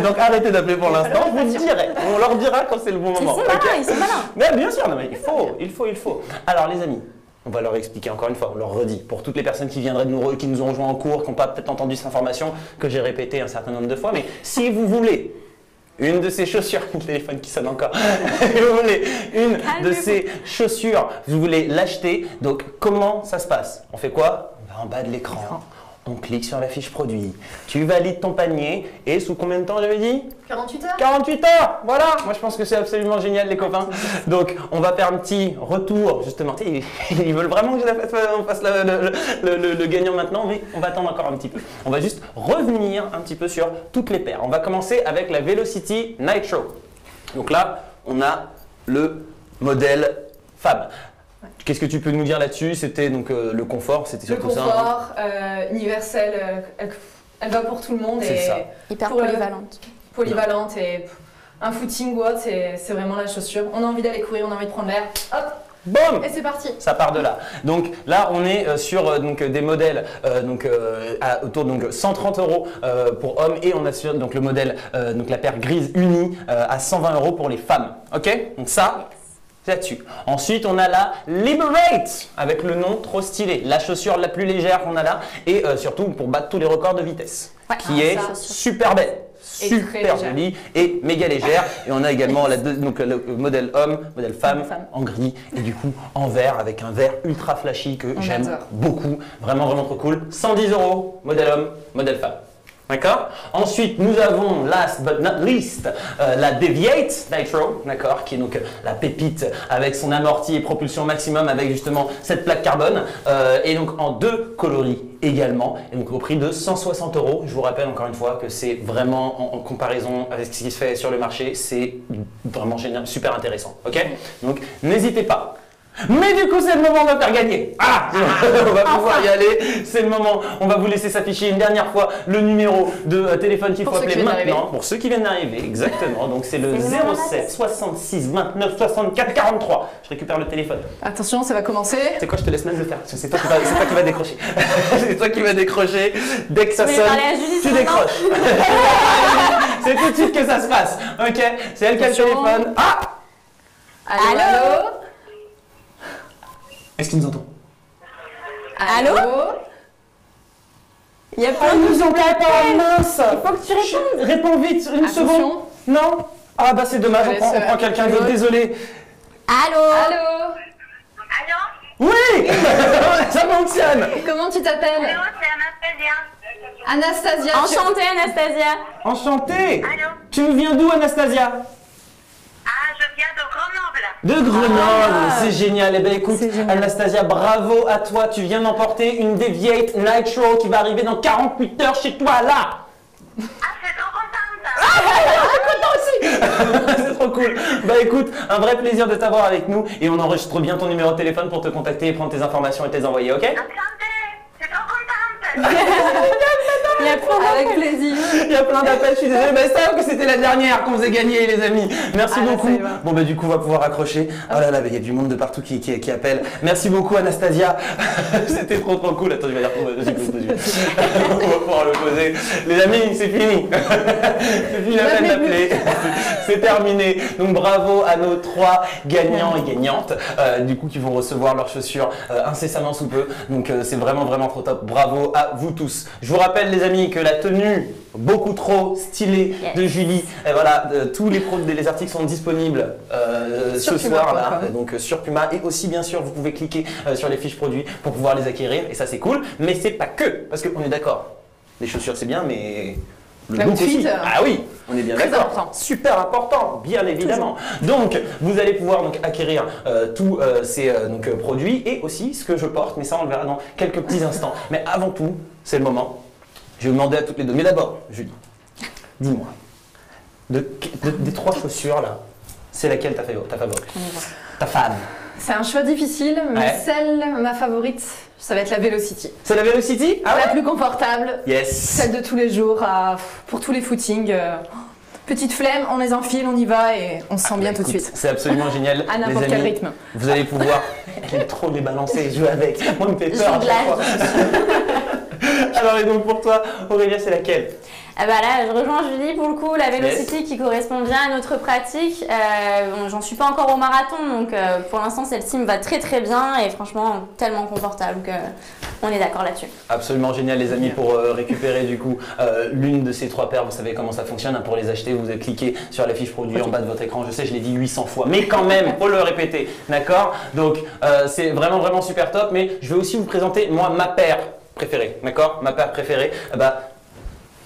donc arrêtez d'appeler pour l'instant, je vous dirai. On leur dira quand c'est le bon moment. C'est malin, ok ils sont malins. Mais bien sûr, non, mais il faut. Alors les amis, on va leur expliquer encore une fois, on leur redit, pour toutes les personnes qui viendraient qui nous ont rejoints en cours, qui n'ont pas peut-être entendu cette information, que j'ai répété un certain nombre de fois, mais si vous voulez une de ces chaussures, le téléphone qui sonne encore, vous voulez une de ces chaussures, vous voulez l'acheter, donc comment ça se passe? On fait quoi? On va en bas de l'écran, on clique sur la fiche produit, tu valides ton panier, et sous combien de temps j'avais dit? 48 heures. 48 heures, voilà. Moi je pense que c'est absolument génial les copains. Donc on va faire un petit retour justement. Tu sais, ils veulent vraiment que on fasse le gagnant maintenant, mais on va attendre encore un petit peu. On va juste revenir un petit peu sur toutes les paires. On va commencer avec la Velocity Nitro. Donc là on a le modèle femme. Qu'est-ce que tu peux nous dire là-dessus? C'était donc le confort, c'était Le surtout ça. confort, universel, elle va pour tout le monde. C'est et ça. Hyper Pour le- polyvalente. polyvalente et un footing ou autre, c'est vraiment la chaussure. On a envie d'aller courir, on a envie de prendre l'air, hop, Boum! et c'est parti. Ça part de là. Donc là, on est sur donc, des modèles autour de 130 € pour hommes et on a sur donc, le modèle, donc la paire grise unie à 120 € pour les femmes. Ok? Donc ça, c'est là-dessus. Ensuite, on a la Liberate avec le nom trop stylé. La chaussure la plus légère qu'on a là et surtout pour battre tous les records de vitesse. Ouais, Qui est ça. super belle. Et très Super légère. jolie et méga légère. Et on a également donc, le modèle homme, modèle femme Femme. en gris et du coup en vert avec un vert ultra flashy que On j'aime adore. beaucoup. Vraiment, vraiment trop cool. 110 €, modèle homme, modèle femme. D'accord? Ensuite, nous avons, last but not least, la Deviate Nitro, d'accord, qui est donc la pépite avec son amorti et propulsion maximum avec justement cette plaque carbone et donc en 2 coloris également, et donc au prix de 160 €. Je vous rappelle encore une fois que c'est vraiment en comparaison avec ce qui se fait sur le marché, c'est vraiment génial, super intéressant, ok? Donc n'hésitez pas. Mais du coup, c'est le moment de faire gagner. Ah, on va pouvoir y aller. C'est le moment. On va vous laisser s'afficher une dernière fois le numéro de téléphone qu'il faut Pour ceux appeler qui viennent maintenant. d'arriver. Pour ceux qui viennent d'arriver, exactement. Donc c'est le C'est le numéro 07 66 29 64 43. Je récupère le téléphone. Attention, ça va commencer. C'est quoi? Je te laisse même le faire. C'est toi qui va décrocher. C'est toi qui va décrocher. Dès que ça Tu voulais sonne, parler à Julie, tu c'est maintenant décroches. C'est tout de suite que ça se passe. Ok? C'est elle qui a le Attention. téléphone. Ah! Allô, Allô. Est-ce qu'il nous entend? Allô? Il y a plein Elle de nous entend pas, mince! Il faut que tu répondes. Réponds vite, une Attention. seconde. Non? Ah bah c'est dommage, Je on laisse, prend quelqu'un d'autre, l'autre. désolé. Allô? Allô. Allô? Oui! Ça fonctionne! Comment tu t'appelles? Allô, c'est Anastasia. Anastasia. Enchantée Anastasia. Enchanté! Allô? Tu nous viens d'où, Anastasia? Ah, je viens de Grenoble. De Grenoble, c'est génial. Eh bien écoute, C'est génial. Anastasia, bravo à toi. Tu viens d'emporter une Deviate Nitro qui va arriver dans 48 heures chez toi, là! Ah, c'est trop contente. C'est trop cool. Bah écoute, un vrai plaisir de t'avoir avec nous et on enregistre bien ton numéro de téléphone pour te contacter et prendre tes informations et te les envoyer, ok? Enchantée. C'est trop contente. Il y a plein Avec plaisir. Il y a plein d'appels, je suis désolé, mais c'est que c'était la dernière qu'on faisait gagner les amis. Merci Ah, là, beaucoup. ça y va. Bon bah du coup on va pouvoir accrocher. Oh là là, il y a du monde de partout qui appelle. Merci beaucoup Anastasia. C'était trop cool. Attends, je vais la retrouver. On va pouvoir le poser. Les amis, c'est fini. C'est fini la peine d'appeler. C'est terminé. Donc bravo à nos 3 gagnants et gagnantes du coup qui vont recevoir leurs chaussures incessamment sous peu. Donc c'est vraiment trop top. Bravo à vous tous. Je vous rappelle les amis que la tenue beaucoup trop stylée de Julie, et voilà, tous les articles sont disponibles Sur ce soir là, Puma.com. donc sur Puma et aussi bien sûr vous pouvez cliquer sur les fiches produits pour pouvoir les acquérir et ça c'est cool, mais c'est pas que, parce qu'on est d'accord, les chaussures c'est bien mais le look L'outfit, aussi. Ah oui, on est bien très d'accord. important. Super important, bien évidemment. Donc, vous allez pouvoir donc acquérir tous ces produits et aussi ce que je porte, mais ça on le verra dans quelques petits instants. Mais avant tout, c'est le moment. Je vais demander à toutes les deux. Mais d'abord, Julie, dis-moi, des 3 chaussures là, c'est laquelle ta favorite? Ta fan? C'est un choix difficile, mais Ouais. ma favorite, ça va être la Velocity. C'est la Velocity? Ah La ouais? plus confortable, Yes. celle de tous les jours, pour tous les footings. petite flemme, on les enfile, on y va et on se sent bien tout de Écoute, suite. C'est absolument génial. À n'importe les quel amis. rythme. Vous allez pouvoir trop les balancer, jouer avec. Moi, il me fait peur à chaque fois. Alors, et donc pour toi, Aurélia, c'est laquelle? Ah bah là, je rejoins Julie pour le coup, la Velocity qui correspond bien à notre pratique. Bon, j'en suis pas encore au marathon, donc pour l'instant celle-ci me va très très bien et franchement tellement confortable que on est d'accord là-dessus. Absolument génial les amis pour récupérer du coup l'une de ces 3 paires. Vous savez comment ça fonctionne hein, pour les acheter. Vous cliquez sur la fiche produit en bas de votre écran. Je sais, je l'ai dit 800 fois, mais quand même, faut le répéter, d'accord? Donc c'est vraiment super top. Mais je vais aussi vous présenter moi ma paire préférée, d'accord? Ma paire préférée,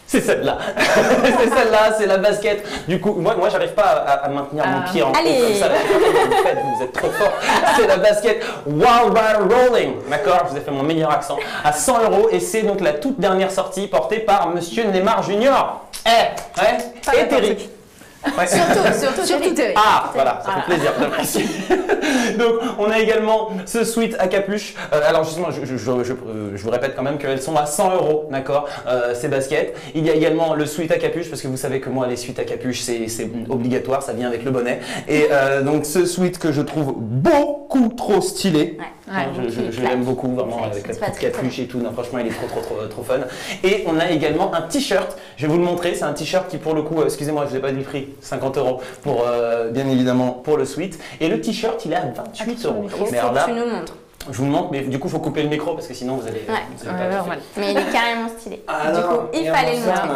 c'est celle-là. C'est celle-là, c'est la basket. Du coup, moi j'arrive pas à maintenir mon pied en haut comme ça. Là, vous faites, vous êtes trop fort. C'est la basket Wild Rider Rolling. D'accord, je vous ai fait mon meilleur accent. À 100 € et c'est donc la toute dernière sortie portée par Monsieur Neymar Junior. Et Terry. Ouais. Surtout Terry. Ah, voilà, ça fait plaisir, j'apprécie. Donc, on a également ce sweat à capuche. Alors, justement, je vous répète quand même qu'elles sont à 100 €, d'accord, ces baskets. Il y a également le sweat à capuche, parce que vous savez que moi, les sweats à capuche, c'est obligatoire, ça vient avec le bonnet. Et donc, ce sweat que je trouve beaucoup trop stylé. Ouais, Je l'aime beaucoup, vraiment, avec la petite capuche et tout. Non, franchement, il est trop fun. Et on a également un t-shirt. Je vais vous le montrer. C'est un t-shirt qui, pour le coup, excusez-moi, je ne vous ai pas dit le prix, 50 € pour, bien évidemment, pour le sweat. Et le t-shirt, il est à 28 €. Mais alors là, tu nous montres. Je vous le montre, mais du coup, il faut couper le micro parce que sinon, vous allez. Vous allez pas kiffer. Mais il est carrément stylé. Ah, du non, coup, il fallait le montrer.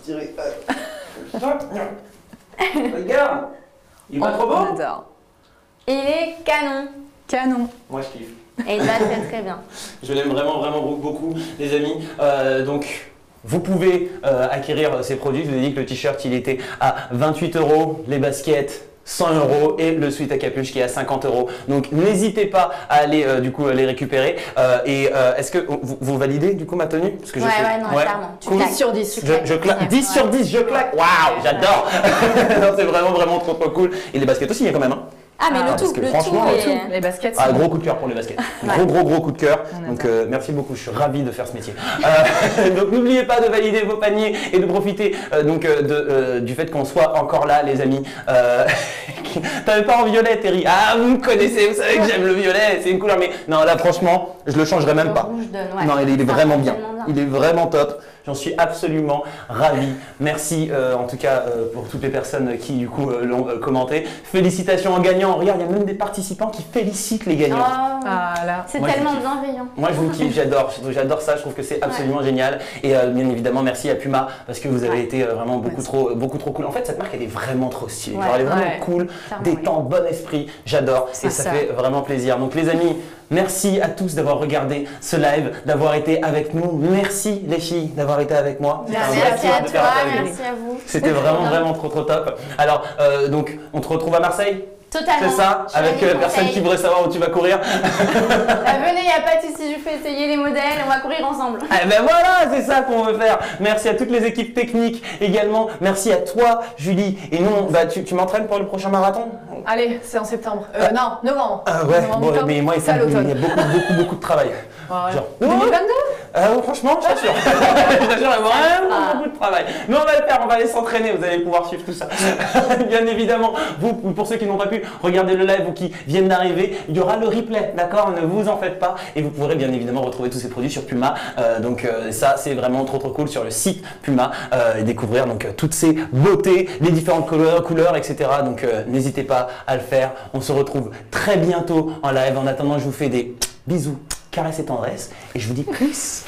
Je vais retirer. Regarde, il va trop beau. On adore. Il est canon. Canon. Moi, je kiffe. Et il va très bien. Je l'aime vraiment beaucoup, les amis. Donc, vous pouvez acquérir ces produits. Je vous ai dit que le t-shirt, il était à 28 €, les baskets 100 € et le sweat à capuche qui est à 50 €. Donc, n'hésitez pas à aller du coup les récupérer. Est-ce que vous validez du coup ma tenue? Parce que Non, clairement. Tu claques. 10 sur 10. Je claque. 10 sur 10, je claque. Waouh, j'adore. Non, c'est vraiment trop cool. Et les baskets aussi, il y a quand même. Hein. Ah, mais le parce tout, que le franchement, tout. Les baskets. Gros coup de cœur pour les baskets. Gros coup de cœur. Donc merci beaucoup, je suis ravi de faire ce métier. Donc n'oubliez pas de valider vos paniers et de profiter du fait qu'on soit encore là, les amis. T'avais pas en violet, Terry? Ah, vous me connaissez, vous savez que j'aime le violet, c'est une couleur. Mais non, là franchement, je le changerai même pas. Non, il est vraiment bien. Il est vraiment top. J'en suis absolument ravi. Merci en tout cas pour toutes les personnes qui du coup l'ont commenté. Félicitations aux gagnants. Regarde, il y a même des participants qui félicitent les gagnants. C'est tellement bienveillant. Moi je vous kiffe, j'adore ça, je trouve que c'est absolument génial. Et bien évidemment merci à Puma parce que vous avez été vraiment beaucoup trop cool. En fait cette marque elle est vraiment trop stylée. Genre, elle est vraiment cool, détente, bon esprit, j'adore et ça fait vraiment plaisir. Donc les amis, merci à tous d'avoir regardé ce live, d'avoir été avec nous. Merci les filles d'avoir été avec moi. Merci à toi, merci à vous. C'était vraiment trop top. Alors donc on te retrouve à Marseille? Totalement. C'est ça? Avec la personne qui voudrait savoir où tu vas courir? Venez, il n'y a pas de souci, je vous fais essayer les modèles, on va courir ensemble. Eh ben voilà, c'est ça qu'on veut faire. Merci à toutes les équipes techniques également. Merci à toi, Julie. Et nous, tu m'entraînes pour le prochain marathon? Allez, c'est en septembre. Non, novembre. Ah ouais, novembre, bon, mais moi, il y a beaucoup de travail. Genre, 2022 franchement, je t'assure. Je t'assure, il y a vraiment beaucoup de travail. Mais on va le faire, on va aller s'entraîner, vous allez pouvoir suivre tout ça. Bien évidemment, vous, pour ceux qui n'ont pas pu regarder le live ou qui viennent d'arriver, il y aura le replay, d'accord? Ne vous en faites pas. Et vous pourrez bien évidemment retrouver tous ces produits sur Puma. Donc ça, c'est vraiment trop cool sur le site Puma. Et découvrir donc toutes ces beautés, les différentes couleurs, etc. Donc n'hésitez pas à le faire. On se retrouve très bientôt en live. En attendant, je vous fais des bisous, caresses et tendresses. Et je vous dis peace.